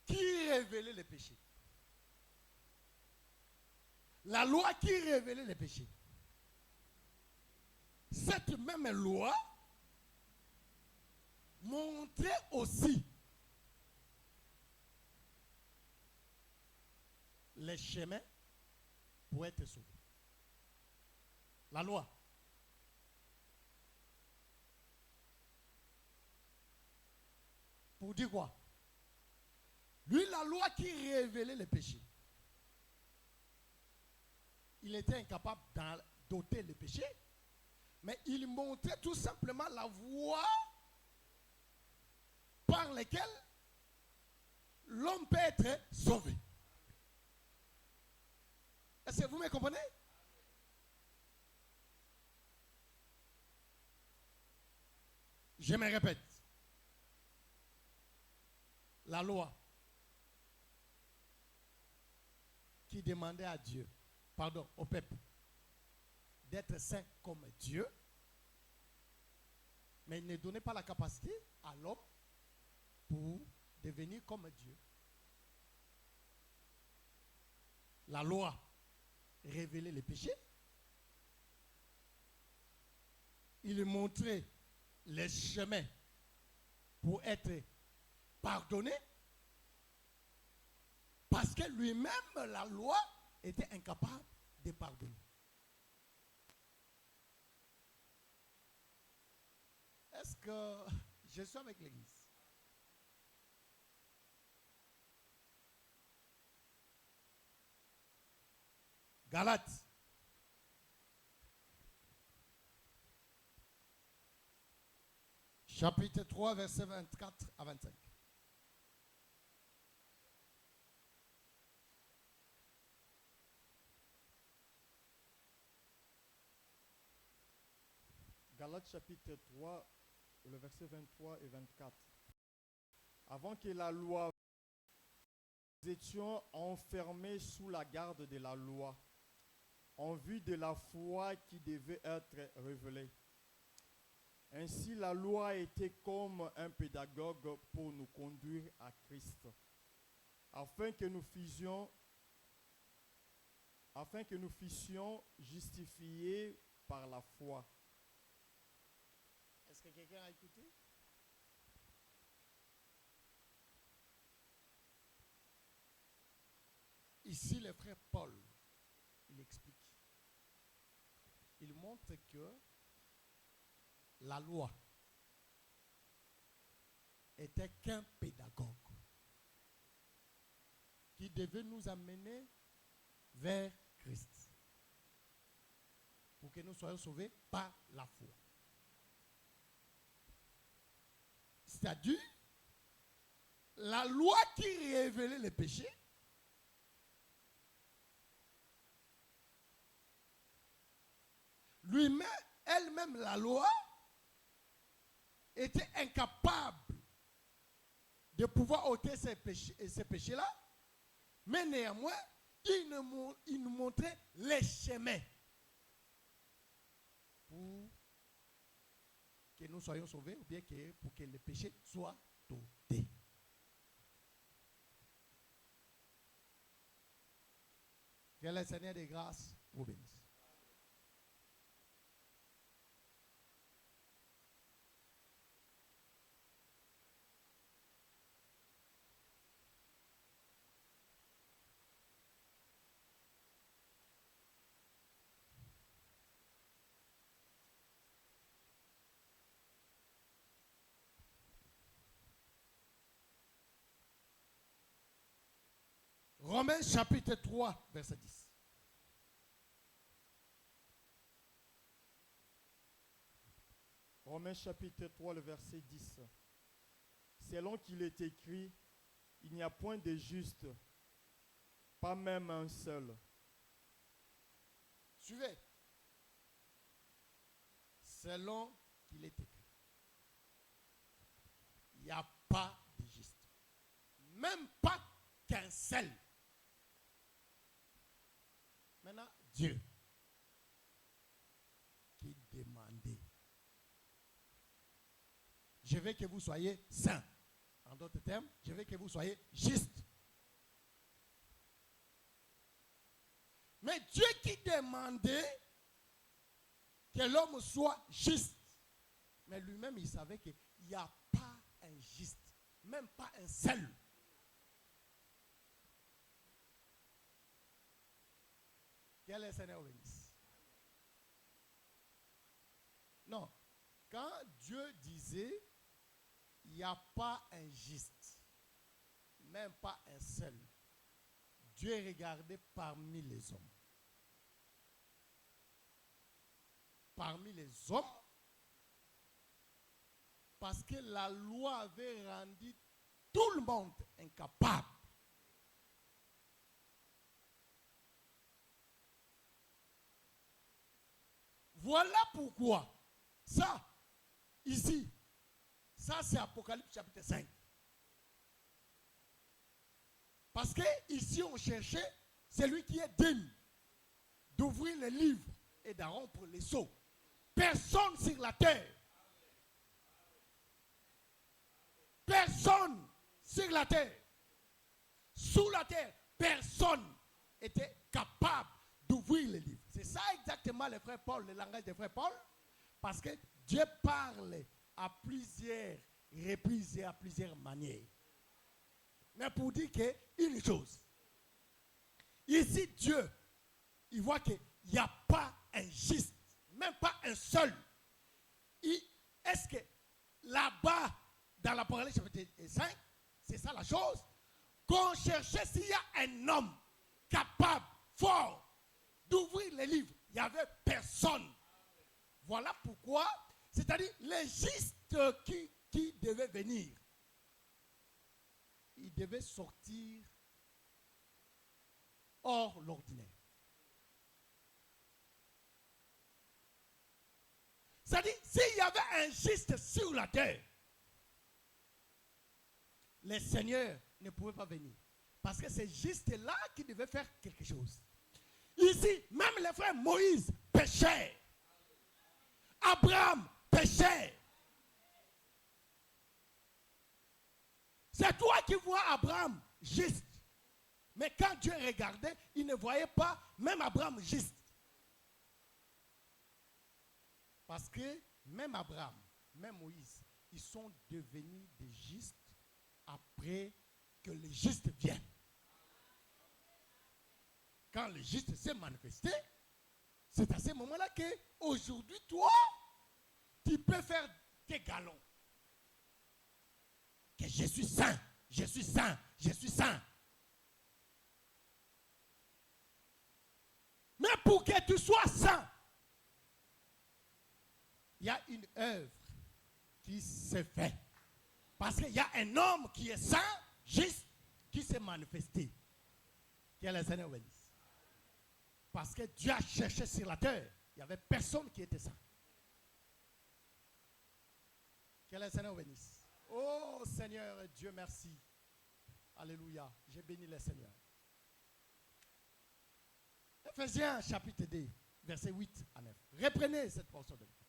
qui révélait les péchés. La loi qui révélait les péchés. Cette même loi montrait aussi les chemins pour être sauvé. La loi. Pour dire quoi? Lui, la loi qui révélait les péchés. Il était incapable d'ôter les péchés, mais il montrait tout simplement la voie par laquelle l'homme peut être sauvé. Est-ce que vous me comprenez? Je me répète. La loi qui demandait à Dieu, pardon, au peuple, d'être saint comme Dieu, mais il ne donnait pas la capacité à l'homme devenir comme Dieu. La loi révélait les péchés. Il montrait les chemins pour être pardonné. Parce que lui-même, la loi, était incapable de pardonner. Est-ce que je suis avec l'Église? Galates. Chapitre 3, versets 24 à 25. Galates chapitre 3, le verset 23 et 24. Avant que la loi, nous étions enfermés sous la garde de la loi, en vue de la foi qui devait être révélée. Ainsi, la loi était comme un pédagogue pour nous conduire à Christ, afin que nous fussions justifiés par la foi. Est-ce que quelqu'un a écouté? Ici, le frère Paul, il explique. Il montre que la loi était qu'un pédagogue qui devait nous amener vers Christ pour que nous soyons sauvés par la foi. C'est-à-dire, la loi qui révélait les péchés lui-même, elle-même, la loi, était incapable de pouvoir ôter ces péchés-là, mais néanmoins, il nous montrait les chemins pour que nous soyons sauvés, ou bien pour que les péchés soient ôtés. Que le Seigneur des grâces vous bénisse. Romains chapitre 3, verset 10. Romains chapitre 3, le verset 10. Selon qu'il est écrit, il n'y a point de juste, pas même un seul. Suivez. Selon qu'il est écrit, il n'y a pas de juste. Même pas qu'un seul. Maintenant, Dieu qui demandait, je veux que vous soyez saints. En d'autres termes, je veux que vous soyez justes. Mais Dieu qui demandait que l'homme soit juste. Mais lui-même, il savait qu'il n'y a pas un juste. Même pas un seul. Que le Seigneur bénisse. Non. Quand Dieu disait, il n'y a pas un juste, même pas un seul, Dieu regardait parmi les hommes. Parmi les hommes, parce que la loi avait rendu tout le monde incapable. Voilà pourquoi, ça, ici, ça c'est Apocalypse chapitre 5. Parce que ici on cherchait celui qui est digne d'ouvrir le livre et d'en rompre les sceaux. Personne sur la terre. Personne sur la terre, sous la terre, personne était capable d'ouvrir les livres. C'est ça exactement le frère Paul, le langage des frères Paul, parce que Dieu parle à plusieurs reprises et à plusieurs manières. Mais pour dire qu'une chose, ici Dieu, il voit qu'il n'y a pas un juste, même pas un seul. Est-ce que là-bas, dans l'Apocalypse chapitre 5, c'est ça la chose, qu'on cherchait s'il y a un homme capable, fort, d'ouvrir les livres. Il n'y avait personne. Voilà pourquoi, c'est-à-dire les justes qui devaient venir, ils devaient sortir hors l'ordinaire. C'est-à-dire, s'il y avait un juste sur la terre, les seigneurs ne pouvaient pas venir. Parce que c'est juste là qui devait faire quelque chose. Ici, même les frères Moïse péchaient. Abraham péchait. C'est toi qui vois Abraham juste. Mais quand Dieu regardait, il ne voyait pas même Abraham juste. Parce que même Abraham, même Moïse, ils sont devenus des justes après que les justes viennent. Quand le juste s'est manifesté, c'est à ce moment-là que aujourd'hui, toi, tu peux faire tes galons. Que je suis saint, je suis saint, je suis saint. Mais pour que tu sois saint, il y a une œuvre qui s'est faite. Parce qu'il y a un homme qui est saint, juste, qui s'est manifesté. Que le Seigneur bénisse. Parce que Dieu a cherché sur la terre. Il n'y avait personne qui était saint. Que le Seigneur bénisse. Oh Seigneur Dieu, merci. Alléluia. J'ai béni le Seigneur. Ephésiens chapitre 2, versets 8 à 9. Reprenez cette portion de l'écriture.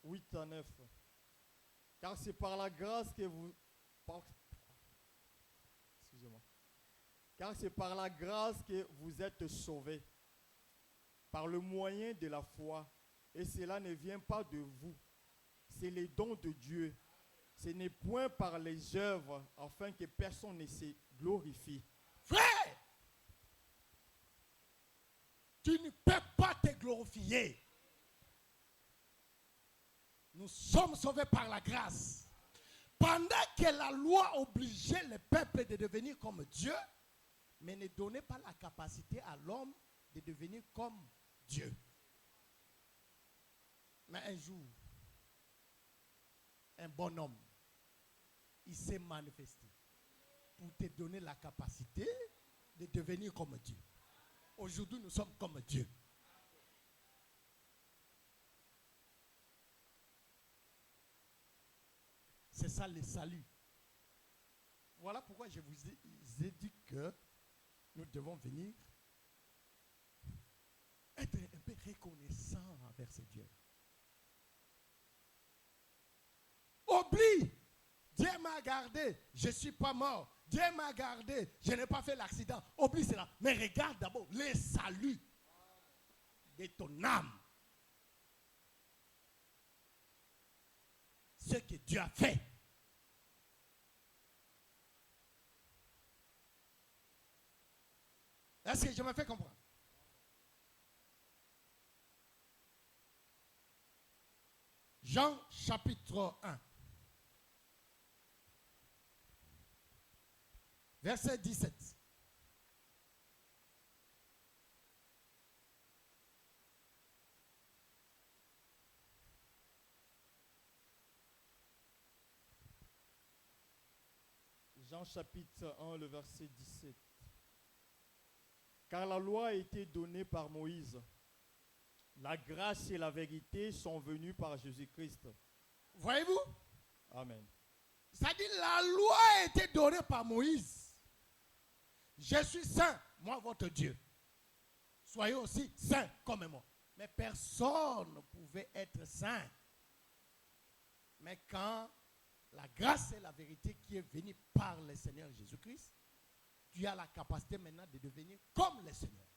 « 8 à 9. Car c'est par la grâce que vous... Excusez-moi. Car c'est par la grâce que vous êtes sauvés, par le moyen de la foi. Et cela ne vient pas de vous. C'est les dons de Dieu. Ce n'est point par les œuvres, afin que personne ne se glorifie. Frère, tu ne peux pas te glorifier. Nous sommes sauvés par la grâce. Pendant que la loi obligeait le peuple de devenir comme Dieu, mais ne donnait pas la capacité à l'homme de devenir comme Dieu. Mais un jour, un bon homme, il s'est manifesté pour te donner la capacité de devenir comme Dieu. Aujourd'hui, nous sommes comme Dieu. C'est ça le salut. Voilà pourquoi je vous ai dit que nous devons venir être un peu reconnaissants envers ce Dieu. Oublie, Dieu m'a gardé, je ne suis pas mort. Dieu m'a gardé, je n'ai pas fait l'accident. Oublie cela. Mais regarde d'abord le salut de ton âme. Ce que Dieu a fait. Est-ce que je me fais comprendre? Jean chapitre 1. Verset 17. Jean chapitre 1, le verset 17. Car la loi a été donnée par Moïse. La grâce et la vérité sont venues par Jésus-Christ. Voyez-vous? Amen. C'est-à-dire la loi a été donnée par Moïse. Je suis saint, moi votre Dieu. Soyez aussi saints comme moi. Mais personne ne pouvait être saint. Mais quand la grâce et la vérité qui est venue par le Seigneur Jésus-Christ, tu as la capacité maintenant de devenir comme le Seigneur.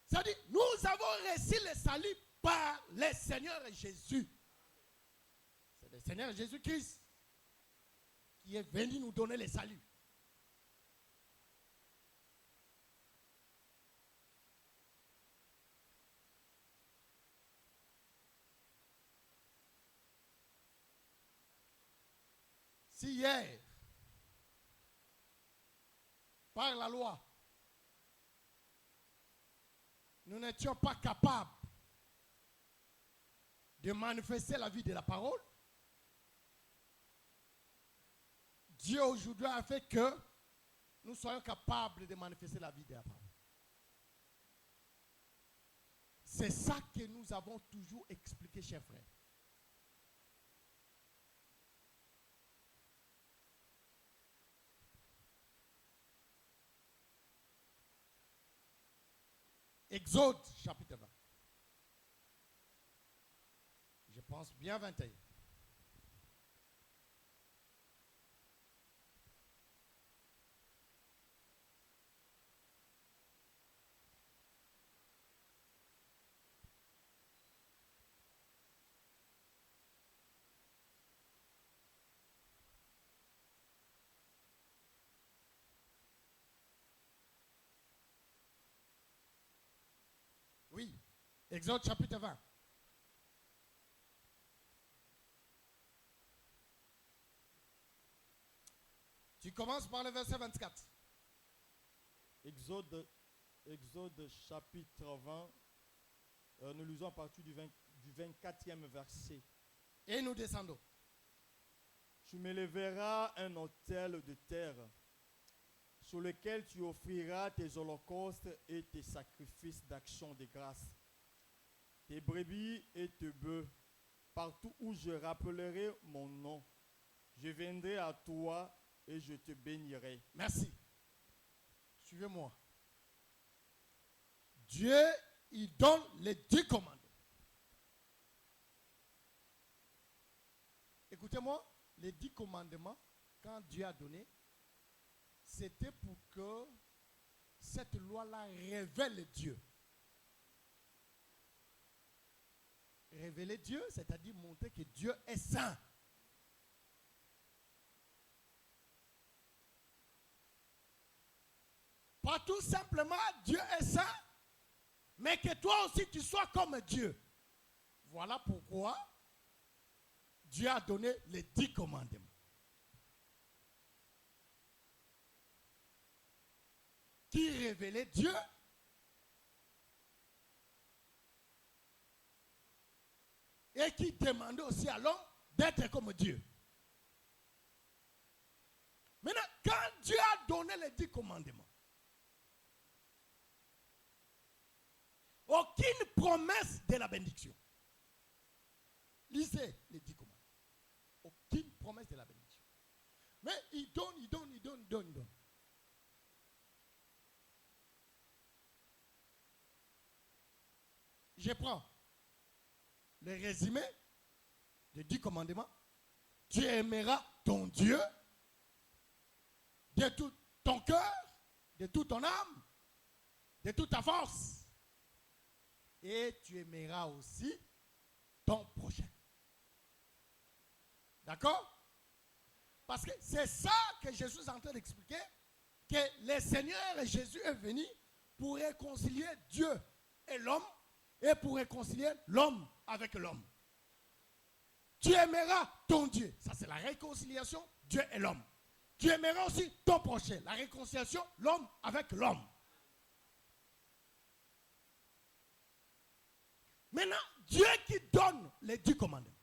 C'est-à-dire, nous avons reçu le salut par le Seigneur Jésus. C'est le Seigneur Jésus-Christ qui est venu nous donner le salut. Si hier, par la loi, nous n'étions pas capables de manifester la vie de la parole, Dieu aujourd'hui a fait que nous soyons capables de manifester la vie de la parole. C'est ça que nous avons toujours expliqué, chers frères. Exode, chapitre 20. Je pense bien 21. Oui, Exode chapitre 20. Tu commences par le verset 24. Exode chapitre 20, nous lisons à partir du 24e verset. Et nous descendons. Tu m'élèveras un autel de terre sur lequel tu offriras tes holocaustes et tes sacrifices d'action de grâce, tes brebis et tes bœufs, partout où je rappellerai mon nom. Je viendrai à toi et je te bénirai. Merci. Suivez-moi. Dieu, il donne les 10 commandements. Écoutez-moi, les 10 commandements, quand Dieu a donné, c'était pour que cette loi-là révèle Dieu. Révéler Dieu, c'est-à-dire montrer que Dieu est saint. Pas tout simplement Dieu est saint, mais que toi aussi tu sois comme Dieu. Voilà pourquoi Dieu a donné les 10 commandements. Qui révélait Dieu et qui demandait aussi à l'homme d'être comme Dieu. Maintenant, quand Dieu a donné les 10 commandements, aucune promesse de la bénédiction. Lisez les 10 commandements. Aucune promesse de la bénédiction. Mais il donne. Je prends le résumé des 10 commandements. Tu aimeras ton Dieu de tout ton cœur, de toute ton âme, de toute ta force. Et tu aimeras aussi ton prochain. D'accord? Parce que c'est ça que Jésus est en train d'expliquer, que le Seigneur Jésus est venu pour réconcilier Dieu et l'homme, et pour réconcilier l'homme avec l'homme. Tu aimeras ton Dieu. Ça, c'est la réconciliation, Dieu et l'homme. Tu aimeras aussi ton prochain. La réconciliation, l'homme avec l'homme. Maintenant, Dieu qui donne les 10 commandements.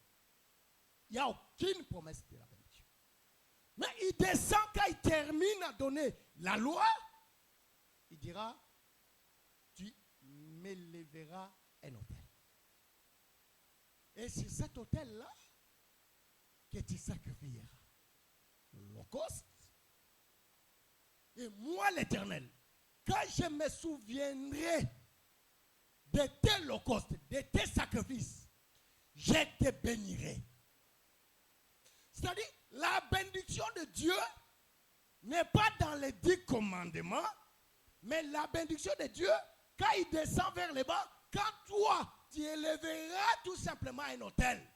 Il n'y a aucune promesse de la bénédiction. Mais il descend quand il termine à donner la loi. Il dira, tu m'élèveras un autel. Et sur cet autel-là, que tu sacrifieras l'holocauste. Et moi, l'Éternel, quand je me souviendrai de tes holocaustes, de tes sacrifices, je te bénirai. C'est-à-dire, la bénédiction de Dieu n'est pas dans les 10 commandements, mais la bénédiction de Dieu, quand il descend vers les bas, quand toi, tu élèveras tout simplement un autel.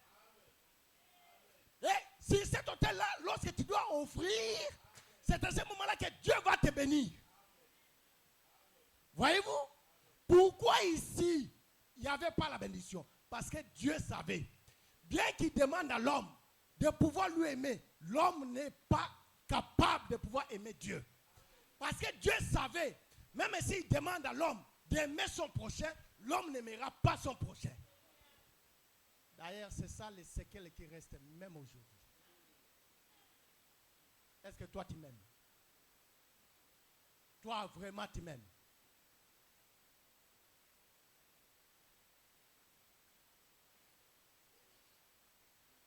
Et sur cet autel-là, lorsque tu dois offrir, c'est à ce moment-là que Dieu va te bénir. Voyez-vous? Pourquoi ici, il n'y avait pas la bénédiction? Parce que Dieu savait. Bien qu'il demande à l'homme de pouvoir lui aimer, l'homme n'est pas capable de pouvoir aimer Dieu. Parce que Dieu savait, même s'il demande à l'homme d'aimer son prochain, l'homme n'aimera pas son prochain. D'ailleurs, c'est ça les séquelles qui restent même aujourd'hui. Est-ce que toi tu m'aimes? Toi vraiment tu m'aimes?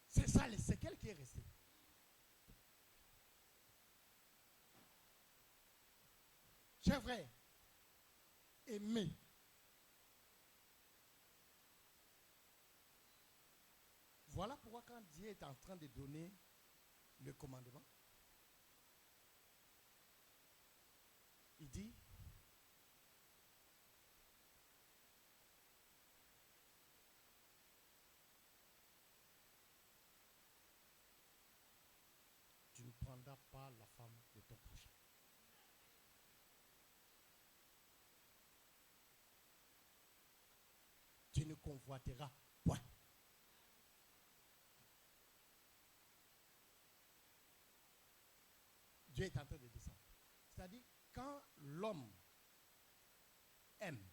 C'est ça les séquelles qui est resté. Chers frères, aimer. Voilà pourquoi quand Dieu est en train de donner le commandement, il dit, tu ne prendras pas la femme de ton prochain. Tu ne convoiteras point. Dieu est en train de descendre. C'est-à-dire, quand l'homme aime,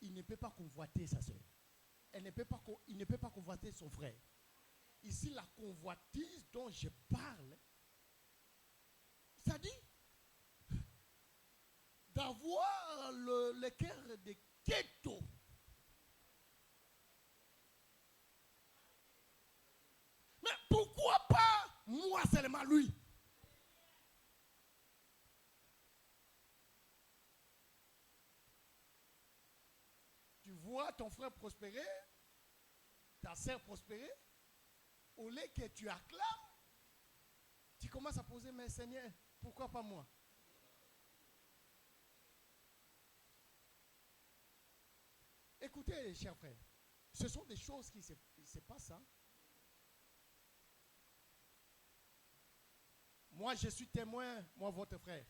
il ne peut pas convoiter sa soeur. Il ne peut pas convoiter son frère. Ici, la convoitise dont je parle, c'est-à-dire d'avoir le cœur de Keto. Mais pourquoi pas moi seulement lui? Tu vois ton frère prospérer, ta sœur prospérer, au lieu que tu acclames, tu commences à poser, mais Seigneur, pourquoi pas moi? Écoutez, chers frères, ce sont des choses qui se passent. Hein? Moi, je suis témoin, moi, votre frère.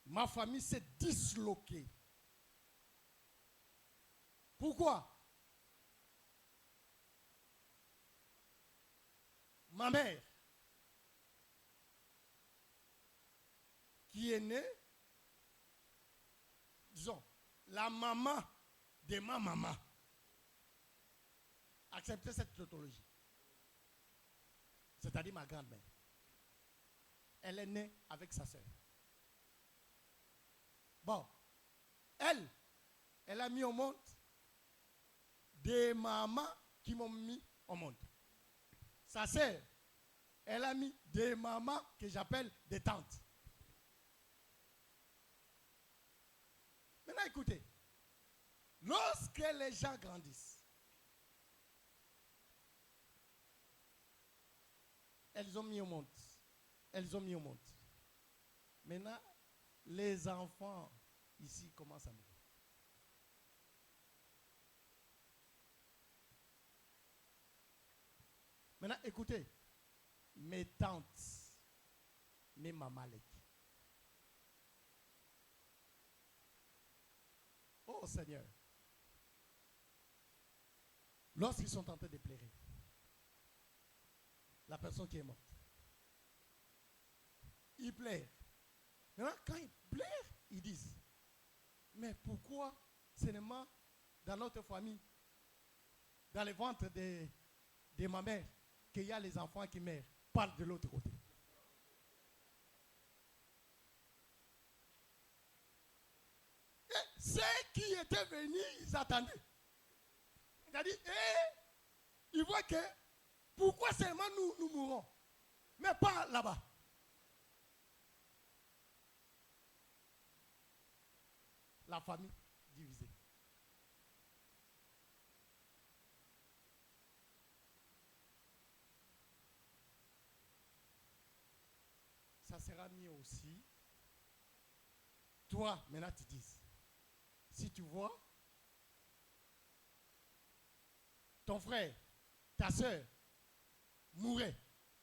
Ma famille s'est disloquée. Pourquoi? Ma mère, qui est née, disons, la maman de ma maman, acceptait cette tautologie. C'est-à-dire ma grand-mère. Elle est née avec sa sœur. Bon, elle a mis au monde des mamans qui m'ont mis au monde. Sa sœur, elle a mis des mamans que j'appelle des tantes. Maintenant, écoutez. Lorsque les gens grandissent, elles ont mis au monde. Elles ont mis au monde. Maintenant, les enfants ici commencent à mourir. Maintenant, écoutez, mes tantes, mes mamalek. Oh Seigneur, lorsqu'ils sont en train de pleurer, la personne qui est morte, ils pleurent. Maintenant, quand ils pleurent, ils disent, mais pourquoi seulement dans notre famille, dans le ventre de ma mère, qu'il y a les enfants qui meurent, parlent de l'autre côté. Et c'est qui étaient venus, ils attendaient. Il a dit, ils voient que pourquoi seulement nous mourrons, mais pas là-bas. La famille divisée. Ça sera mieux aussi. Toi, maintenant, tu dis, si tu vois ton frère, ta soeur mourir,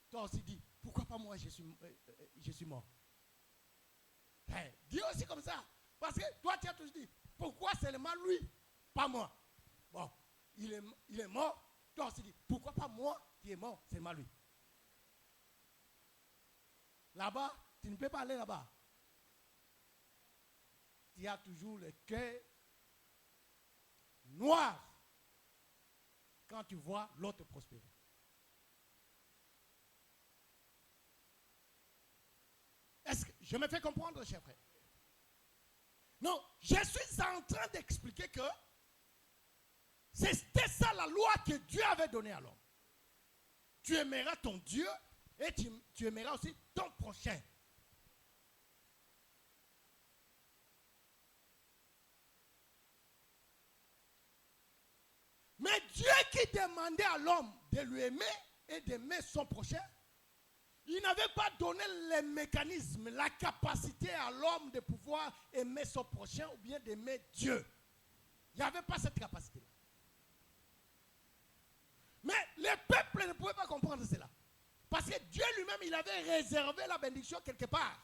toi aussi dis, pourquoi pas moi, je suis mort. Dis aussi comme ça. Parce que toi, tu as toujours dit, pourquoi seulement lui, pas moi. Bon, il est mort, toi aussi dis, pourquoi pas moi qui est mort, seulement lui. Là-bas, tu ne peux pas aller là-bas. Tu as toujours le cœur noir quand tu vois l'autre prospérer. Est-ce que je me fais comprendre, cher frère? Non, je suis en train d'expliquer que c'était ça la loi que Dieu avait donnée à l'homme. Tu aimeras ton Dieu et tu aimeras aussi ton prochain. Mais Dieu qui demandait à l'homme de lui aimer et d'aimer son prochain, il n'avait pas donné les mécanismes, la capacité à l'homme de pouvoir aimer son prochain ou bien d'aimer Dieu. Il n'y avait pas cette capacité-là. Mais les peuples ne pouvaient pas comprendre cela. Parce que Dieu lui-même, il avait réservé la bénédiction quelque part.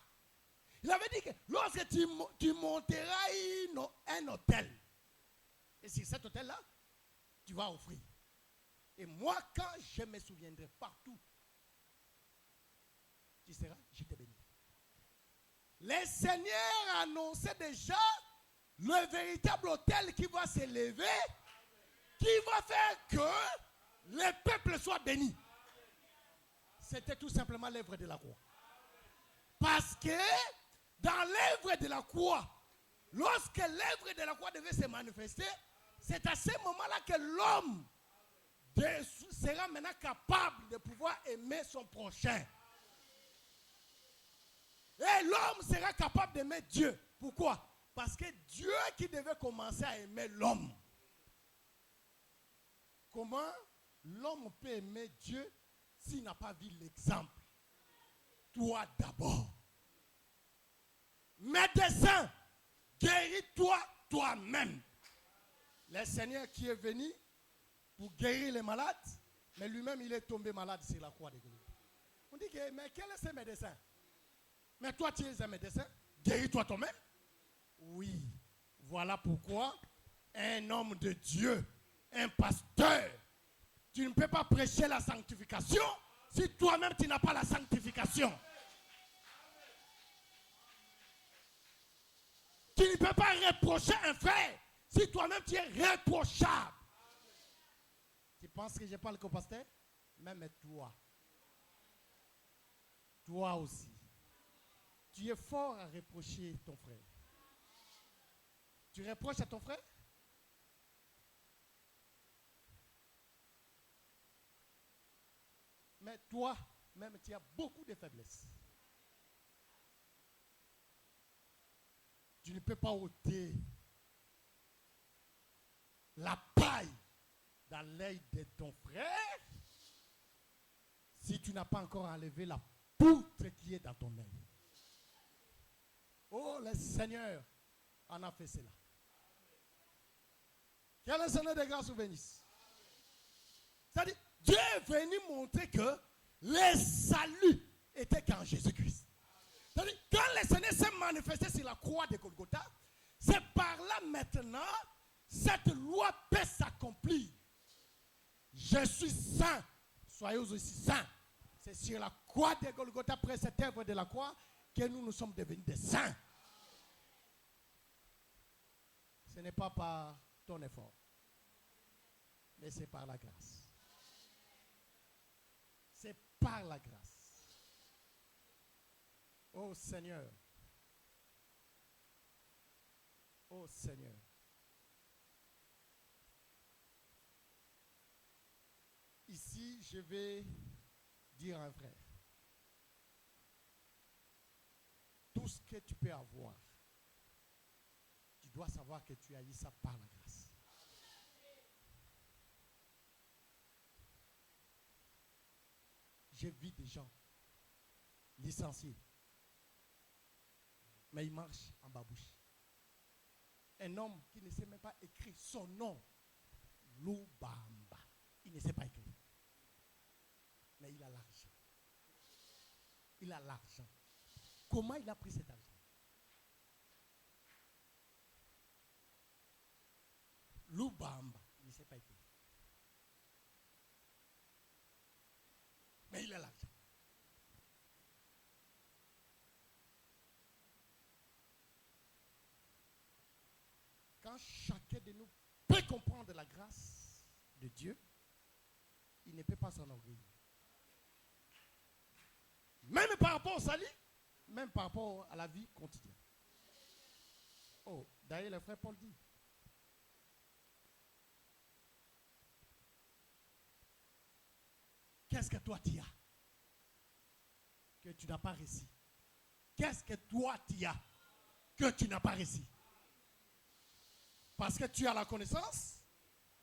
Il avait dit que lorsque tu monteras un hôtel, et sur cet hôtel-là, tu vas offrir. Et moi, quand je me souviendrai partout, tu seras, je te bénis. Le Seigneur annonçait déjà le véritable hôtel qui va s'élever, qui va faire que les peuples soient bénis. C'était tout simplement l'œuvre de la croix. Parce que dans l'œuvre de la croix, lorsque l'œuvre de la croix devait se manifester, c'est à ce moment-là que l'homme sera maintenant capable de pouvoir aimer son prochain. Et l'homme sera capable d'aimer Dieu. Pourquoi? Parce que Dieu qui devait commencer à aimer l'homme. Comment l'homme peut aimer Dieu s'il n'a pas vu l'exemple? Toi d'abord. Médecin, guéris-toi toi-même. Le Seigneur qui est venu pour guérir les malades, mais lui-même il est tombé malade sur la croix de Golgotha. On dit que, mais quel est ce médecin? Mais toi tu es un médecin, guéris-toi toi-même. Oui, voilà pourquoi un homme de Dieu, un pasteur, tu ne peux pas prêcher la sanctification si toi-même tu n'as pas la sanctification. Tu ne peux pas reprocher un frère si toi-même tu es reprochable. Tu penses que je parle qu'au pasteur? Même toi. Toi aussi. Tu es fort à reprocher ton frère. Tu reproches à ton frère? Mais toi, même tu as beaucoup de faiblesses. Tu ne peux pas ôter la paille dans l'œil de ton frère si tu n'as pas encore enlevé la poutre qui est dans ton œil. Oh, le Seigneur en a fait cela. Que le Seigneur de grâce vous bénisse. C'est-à-dire, Dieu est venu montrer que le salut était qu'en Jésus-Christ. C'est-à-dire, quand le Seigneur s'est manifesté sur la croix de Golgotha, c'est par là maintenant, cette loi peut s'accomplir. Je suis saint, soyez aussi saints. C'est sur la croix de Golgotha, après cette œuvre de la croix, que nous sommes devenus des saints. Ce n'est pas par ton effort, mais c'est par la grâce. C'est par la grâce. Oh Seigneur. Oh Seigneur. ici, je vais dire à un frère, tout ce que tu peux avoir, tu dois savoir que tu as eu ça par la grâce. J'ai vu des gens licenciés, mais ils marchent en babouche. Un homme qui ne sait même pas écrire son nom, Lubamba, il ne sait pas écrire. Mais il a l'argent. Il a l'argent. Comment il a pris cet argent? Lubamba, il ne sait pas écrire. Mais il a l'argent. Quand chacun de nous peut comprendre la grâce de Dieu, il ne peut pas s'enorgueillir. Même par rapport au salut, même par rapport à la vie quotidienne. Oh, d'ailleurs, le frère Paul dit, qu'est-ce que toi tu as que tu n'as pas réussi? Qu'est-ce que toi tu as que tu n'as pas réussi? Parce que tu as la connaissance,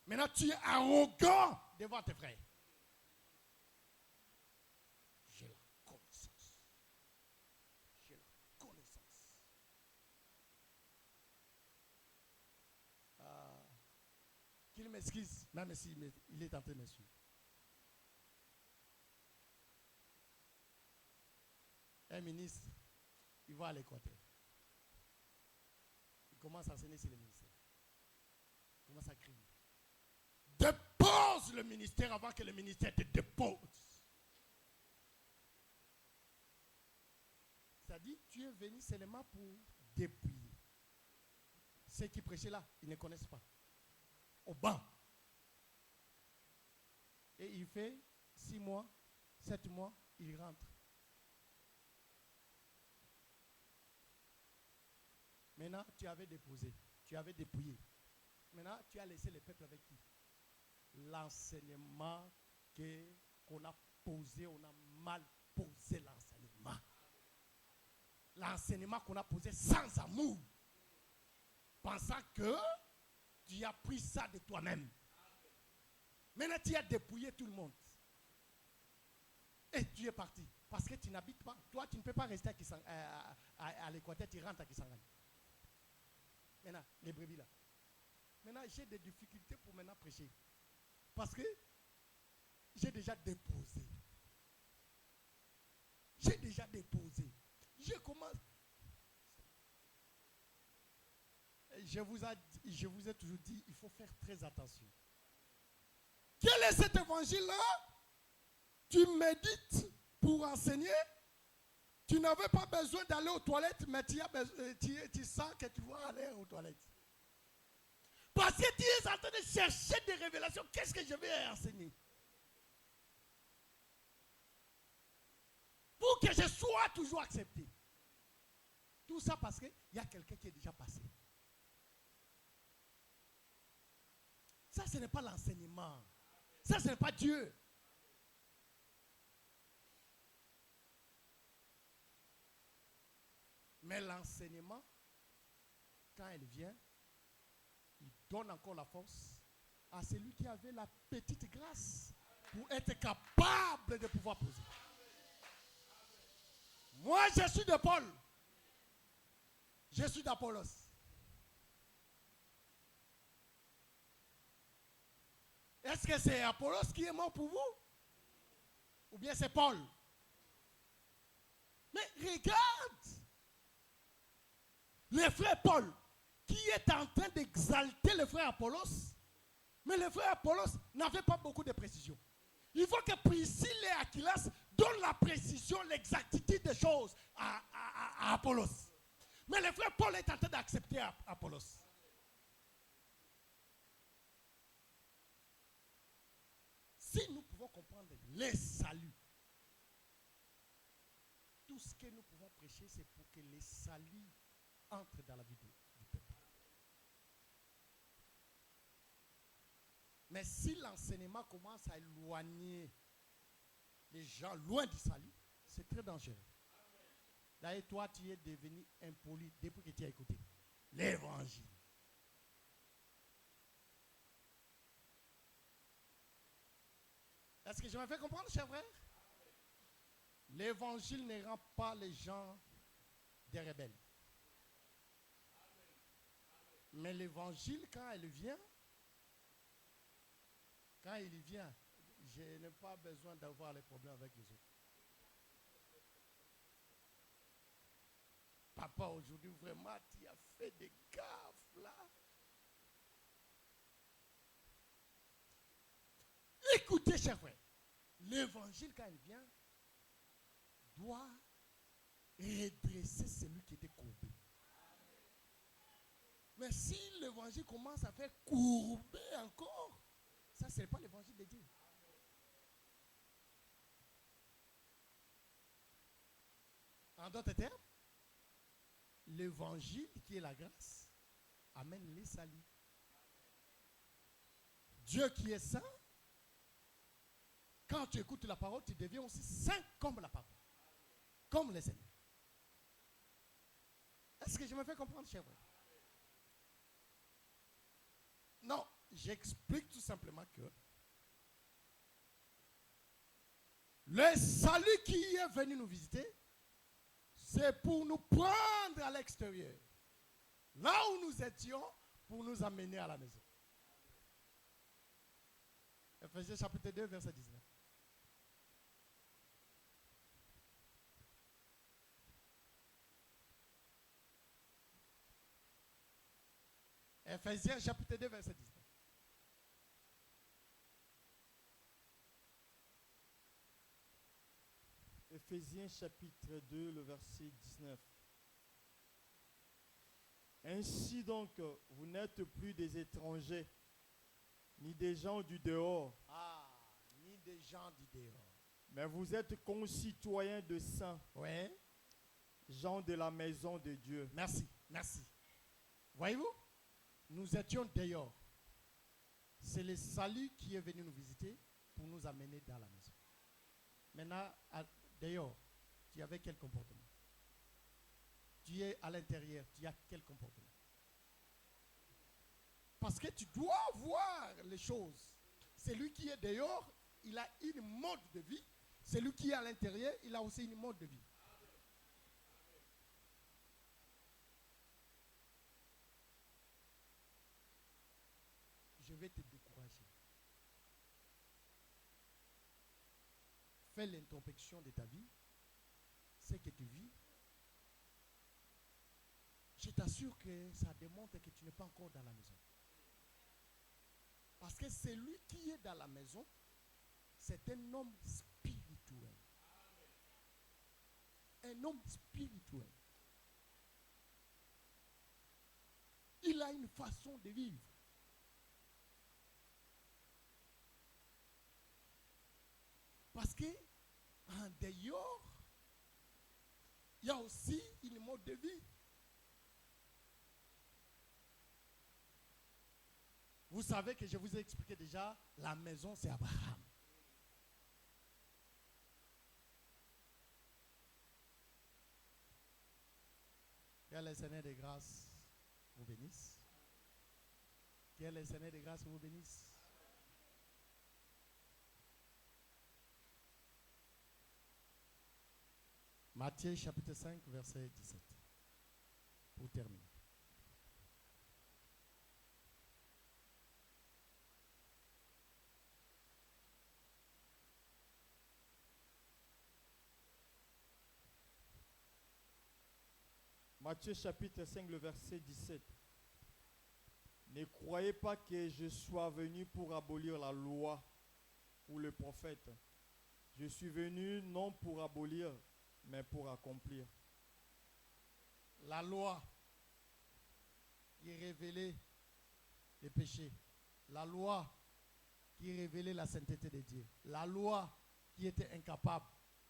maintenant tu es arrogant devant tes frères. J'ai la connaissance. J'ai la connaissance. Qu'il m'excuse, même s'il est en train de me suivre. Un ministre, il va à l'Équateur. Il commence à enseigner sur le ministère. Il commence à crier. Dépose le ministère avant que le ministère te dépose. C'est-à-dire, tu es venu seulement pour dépouiller. Ceux qui prêchaient là, ils ne connaissent pas. Au banc. Et il fait 6 mois, 7 mois, il rentre. Maintenant, tu avais déposé, tu avais dépouillé. Maintenant, tu as laissé le peuple avec qui? L'enseignement qu'on a posé, on a mal posé l'enseignement. L'enseignement qu'on a posé sans amour. Pensant que tu as pris ça de toi-même. Maintenant, tu as dépouillé tout le monde. Et tu es parti. Parce que tu n'habites pas. Toi, tu ne peux pas rester à l'Équateur, tu rentres à Kisangani. Maintenant, les brebis là. Maintenant, j'ai des difficultés pour maintenant prêcher. Parce que j'ai déjà déposé. J'ai déjà déposé. Je commence. Je vous ai toujours dit, il faut faire très attention. Quel est cet évangile-là? Tu médites pour enseigner. Tu n'avais pas besoin d'aller aux toilettes, mais tu sens que tu vas aller aux toilettes. Parce que tu es en train de chercher des révélations. Qu'est-ce que je vais enseigner? Pour que je sois toujours accepté. Tout ça parce qu'il y a quelqu'un qui est déjà passé. Ça, ce n'est pas l'enseignement. Ça, ce n'est pas Dieu. Mais l'enseignement, quand il vient, il donne encore la force à celui qui avait la petite grâce pour être capable de pouvoir poser. Moi, je suis de Paul. Je suis d'Apollos. Est-ce que c'est Apollos qui est mort pour vous? Ou bien c'est Paul? Mais regarde! Le frère Paul, qui est en train d'exalter le frère Apollos, mais le frère Apollos n'avait pas beaucoup de précision. Il faut que Priscille et Aquilas donnent la précision, l'exactitude des choses à Apollos. Mais le frère Paul est en train d'accepter Apollos. Si nous pouvons comprendre les saluts, tout ce que nous pouvons prêcher, c'est pour que les saluts entrent dans la vie du peuple. Mais si l'enseignement commence à éloigner les gens loin du salut, c'est très dangereux. D'ailleurs, toi, tu es devenu impoli depuis que tu as écouté l'évangile. Est-ce que je me fais comprendre, cher frère? L'évangile ne rend pas les gens des rebelles. Mais l'évangile, quand il vient, je n'ai pas besoin d'avoir les problèmes avec les autres. Papa, aujourd'hui, vraiment, tu as fait des gaffes là. Écoutez, cher frère, l'évangile, quand il vient, doit redresser celui qui était courbé. Mais si l'évangile commence à faire courber encore, ça, ce n'est pas l'évangile de Dieu. En d'autres termes, l'évangile qui est la grâce amène les saluts. Dieu qui est saint, quand tu écoutes la parole, tu deviens aussi saint comme la parole, comme le Seigneur. Est-ce que je me fais comprendre, cher frère? Non, j'explique tout simplement que le salut qui est venu nous visiter, c'est pour nous prendre à l'extérieur, là où nous étions, pour nous amener à la maison. Ephésiens chapitre 2, verset 19. Ephésiens chapitre 2, verset 19. Ephésiens chapitre 2, le verset 19. Ainsi donc, vous n'êtes plus des étrangers, ni des gens du dehors. Ni des gens du dehors. Mais vous êtes concitoyens de saints. Oui. Gens de la maison de Dieu. Merci, merci. Voyez-vous, nous étions dehors. C'est le salut qui est venu nous visiter pour nous amener dans la maison. Maintenant, dehors, tu avais quel comportement? Tu es à l'intérieur, tu as quel comportement? Parce que tu dois voir les choses. Celui qui est dehors, il a une mode de vie. Celui qui est à l'intérieur, il a aussi une mode de vie. Je vais te décourager. Fais l'introspection de ta vie, ce que tu vis. Je t'assure que ça démontre que tu n'es pas encore dans la maison. Parce que celui qui est dans la maison, c'est un homme spirituel. Un homme spirituel. Il a une façon de vivre. Parce que en dehors, il y a aussi une mode de vie. Vous savez que je vous ai expliqué déjà, la maison c'est Abraham. Que le Seigneur de grâce vous bénisse. Que le Seigneur de grâce vous bénisse. Matthieu chapitre 5, verset 17. Pour terminer. Matthieu chapitre 5, le verset 17. Ne croyez pas que je sois venu pour abolir la loi ou le prophète. Je suis venu non pour abolir, mais pour accomplir. La loi qui révélait les péchés. La loi qui révélait la sainteté de Dieu. La loi qui était incapable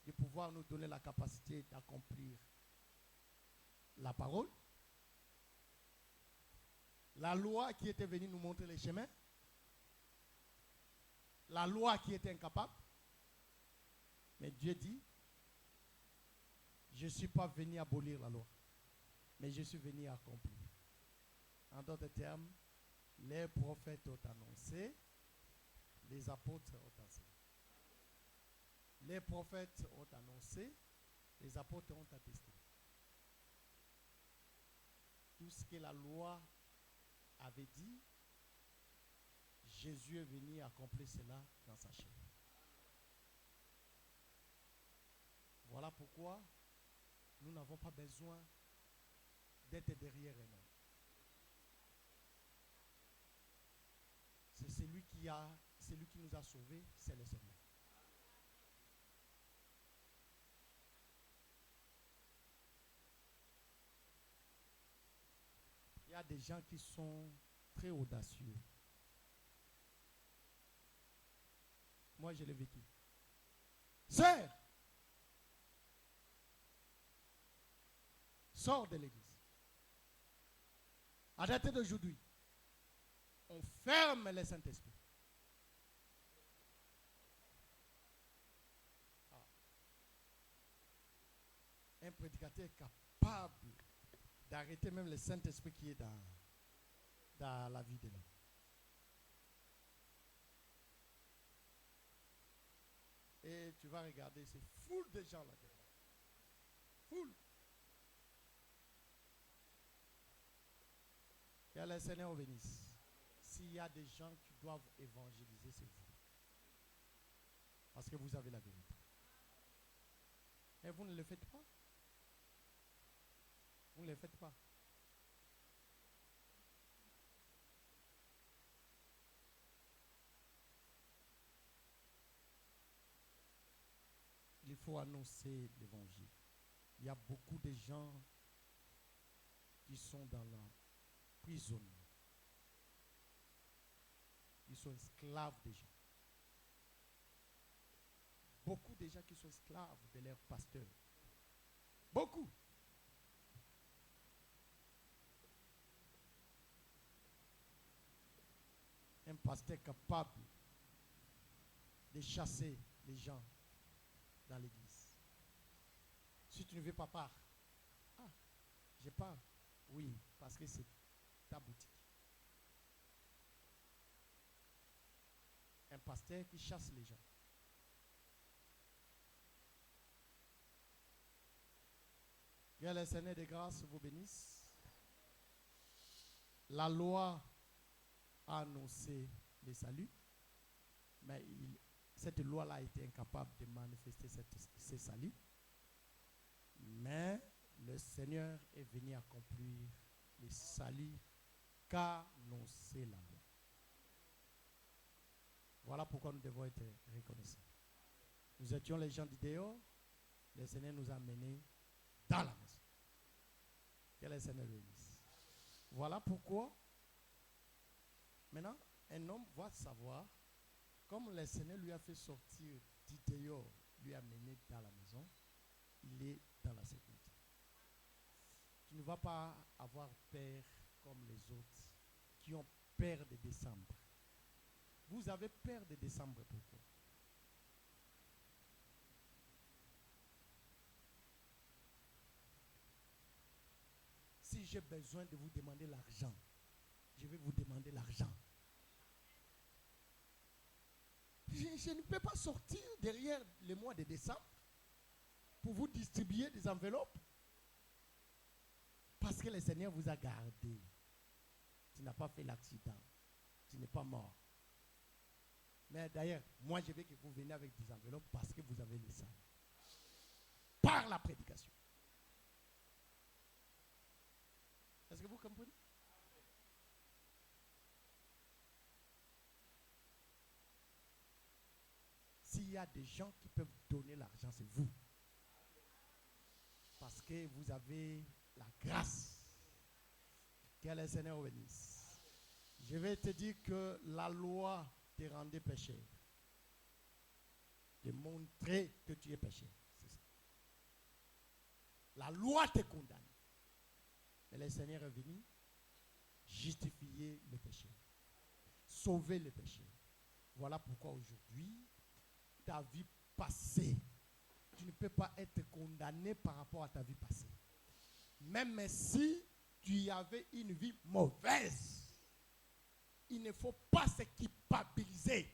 de pouvoir nous donner la capacité d'accomplir la parole. La loi qui était venue nous montrer les chemins. La loi qui était incapable. Mais Dieu dit, je ne suis pas venu abolir la loi, mais je suis venu accomplir. En d'autres termes, les prophètes ont annoncé, les apôtres ont enseigné. Les prophètes ont annoncé, les apôtres ont attesté. Tout ce que la loi avait dit, Jésus est venu accomplir cela dans sa chair. Voilà pourquoi nous n'avons pas besoin d'être derrière un homme. C'est celui qui nous a sauvés, c'est le Seigneur. Il y a des gens qui sont très audacieux. Moi, je l'ai vécu. Sœur, sors de l'église. À dater d'aujourd'hui, on ferme le Saint-Esprit. Un prédicateur est capable d'arrêter même le Saint-Esprit qui est dans la vie de l'homme. Et tu vas regarder, c'est foule de gens là-dedans. Foule. Que le Seigneur vous bénisse. S'il y a des gens qui doivent évangéliser, c'est vous. Parce que vous avez la vérité. Et vous ne le faites pas. Vous ne le faites pas. Il faut annoncer l'évangile. Il y a beaucoup de gens qui sont dans l'emprisonnement. Ils sont esclaves des gens. Beaucoup de gens qui sont esclaves de leurs pasteurs. Beaucoup. Un pasteur capable de chasser les gens dans l'église. Si tu ne veux pas part, je pars. Oui, parce que c'est ta boutique. Un pasteur qui chasse les gens. Que le Seigneur de grâce vous bénisse. La loi a annoncé le salut, mais cette loi-là a été incapable de manifester ce salut. Mais le Seigneur est venu accomplir le salut qu'a annoncé la loi. Voilà pourquoi nous devons être reconnaissants. Nous étions les gens du dehors, le Seigneur nous a menés dans la maison. Que le Seigneur bénisse. Voilà pourquoi, maintenant, un homme va savoir, comme le Seigneur lui a fait sortir du dehors, lui a mené dans la maison, il est dans la sécurité. Tu ne vas pas avoir peur comme les autres qui ont peur de décembre. Vous avez peur de décembre, pourquoi? Si j'ai besoin de vous demander l'argent, je vais vous demander l'argent. Je ne peux pas sortir derrière le mois de décembre pour vous distribuer des enveloppes parce que le Seigneur vous a gardé. Tu n'as pas fait l'accident. Tu n'es pas mort. Mais d'ailleurs, moi je veux que vous veniez avec des enveloppes parce que vous avez le salut. Par la prédication. Est-ce que vous comprenez? S'il y a des gens qui peuvent donner l'argent, c'est vous. Parce que vous avez la grâce. Que le Seigneur vous bénisse. Je vais te dire que la loi te rendait pécheur. De montrer que tu es pécheur. C'est ça. La loi te condamne. Mais le Seigneur est venu justifier le péché. Sauver le péché. Voilà pourquoi aujourd'hui, ta vie passée, tu ne peux pas être condamné par rapport à ta vie passée. Même si tu avais une vie mauvaise, il ne faut pas se culpabiliser.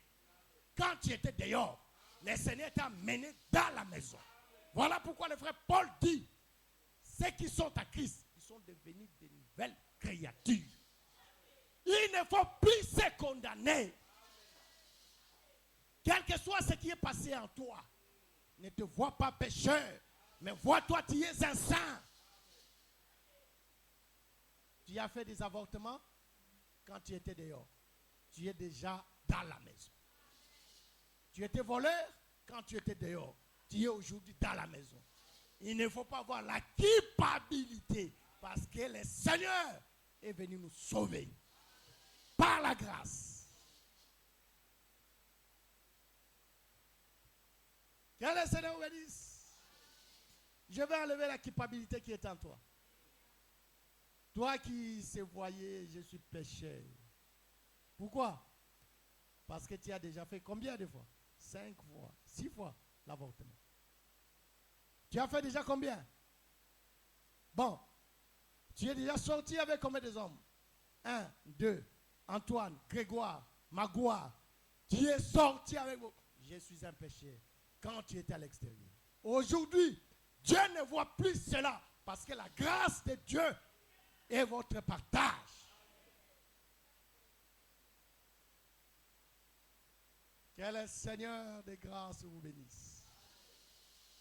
Quand tu étais dehors, le Seigneur t'a mené dans la maison. Voilà pourquoi le frère Paul dit, ceux qui sont à Christ, ils sont devenus de nouvelles créatures. Il ne faut plus se condamner. Quel que soit ce qui est passé en toi, ne te vois pas pécheur, mais vois-toi, tu es un saint. Tu as fait des avortements quand tu étais dehors. Tu es déjà dans la maison. Tu étais voleur quand tu étais dehors. Tu es aujourd'hui dans la maison. Il ne faut pas avoir la culpabilité parce que le Seigneur est venu nous sauver par la grâce. Que le Seigneur vous bénisse. Je vais enlever la culpabilité qui est en toi. Toi qui se voyais, je suis pécheur. Pourquoi? Parce que tu as déjà fait combien de fois? 5 fois, 6 fois l'avortement. Tu as fait déjà combien? Bon, tu es déjà sorti avec combien des hommes? 1, 2, Antoine, Grégoire, Magloire. Tu es sorti avec vous. Je suis un pécheur. Quand tu étais à l'extérieur. Aujourd'hui, Dieu ne voit plus cela parce que la grâce de Dieu est votre partage. Que le Seigneur de grâce vous bénisse.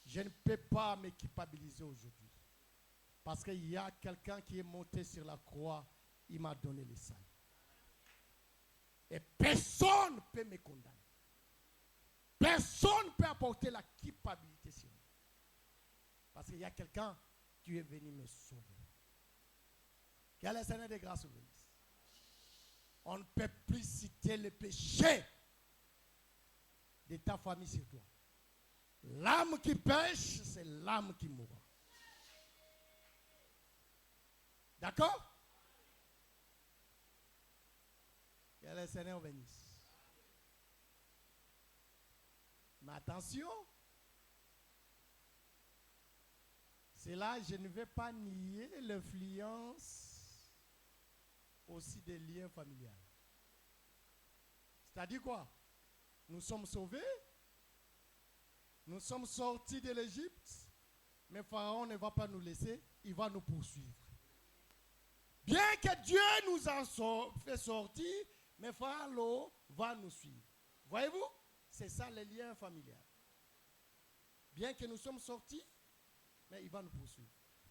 Je ne peux pas me culpabiliser aujourd'hui. Parce qu'il y a quelqu'un qui est monté sur la croix, il m'a donné le salut. Et personne ne peut me condamner. Personne ne peut apporter la culpabilité sur moi. Parce qu'il y a quelqu'un qui est venu me sauver. Que le Seigneur de grâce vous bénisse. On ne peut plus citer le péché de ta famille sur toi. L'âme qui pêche, c'est l'âme qui mourra. D'accord? Que le Seigneur bénisse. Mais attention, c'est là, je ne vais pas nier l'influence aussi des liens familiaux. C'est-à-dire quoi? Nous sommes sauvés, nous sommes sortis de l'Égypte, mais Pharaon ne va pas nous laisser, il va nous poursuivre. Bien que Dieu nous en fait sortir, mais Pharaon va nous suivre. Voyez-vous? C'est ça le lien familial. Bien que nous sommes sortis, mais il va nous poursuivre.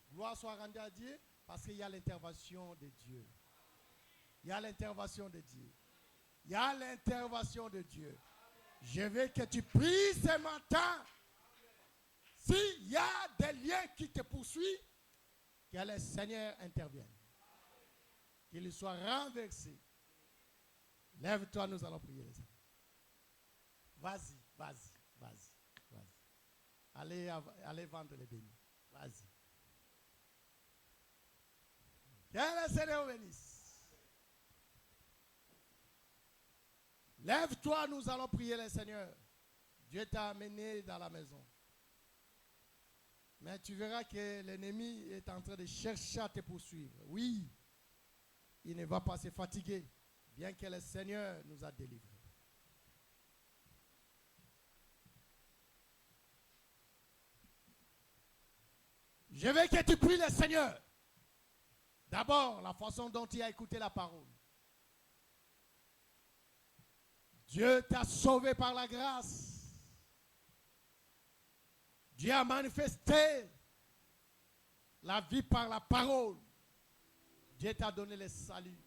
Gloire soit rendue à Dieu parce qu'il y a l'intervention de Dieu. Il y a l'intervention de Dieu. Il y a l'intervention de Dieu. Je veux que tu pries ce matin. S'il y a des liens qui te poursuivent, que le Seigneur intervienne. Qu'il soit renversé. Lève-toi, nous allons prier les amis. Vas-y, vas-y, vas-y, vas-y. Allez vendre les bénis. Vas-y. Que le Seigneur bénisse. Lève-toi, nous allons prier le Seigneur. Dieu t'a amené dans la maison. Mais tu verras que l'ennemi est en train de chercher à te poursuivre. Oui, il ne va pas se fatiguer, bien que le Seigneur nous a délivrés. Je veux que tu pries le Seigneur. D'abord, la façon dont tu as écouté la parole. Dieu t'a sauvé par la grâce. Dieu a manifesté la vie par la parole. Dieu t'a donné le salut.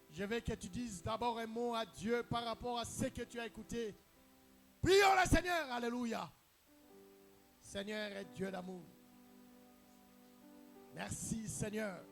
Je veux que tu dises d'abord un mot à Dieu par rapport à ce que tu as écouté. Prions le Seigneur. Alléluia. Seigneur est Dieu d'amour. Merci Seigneur.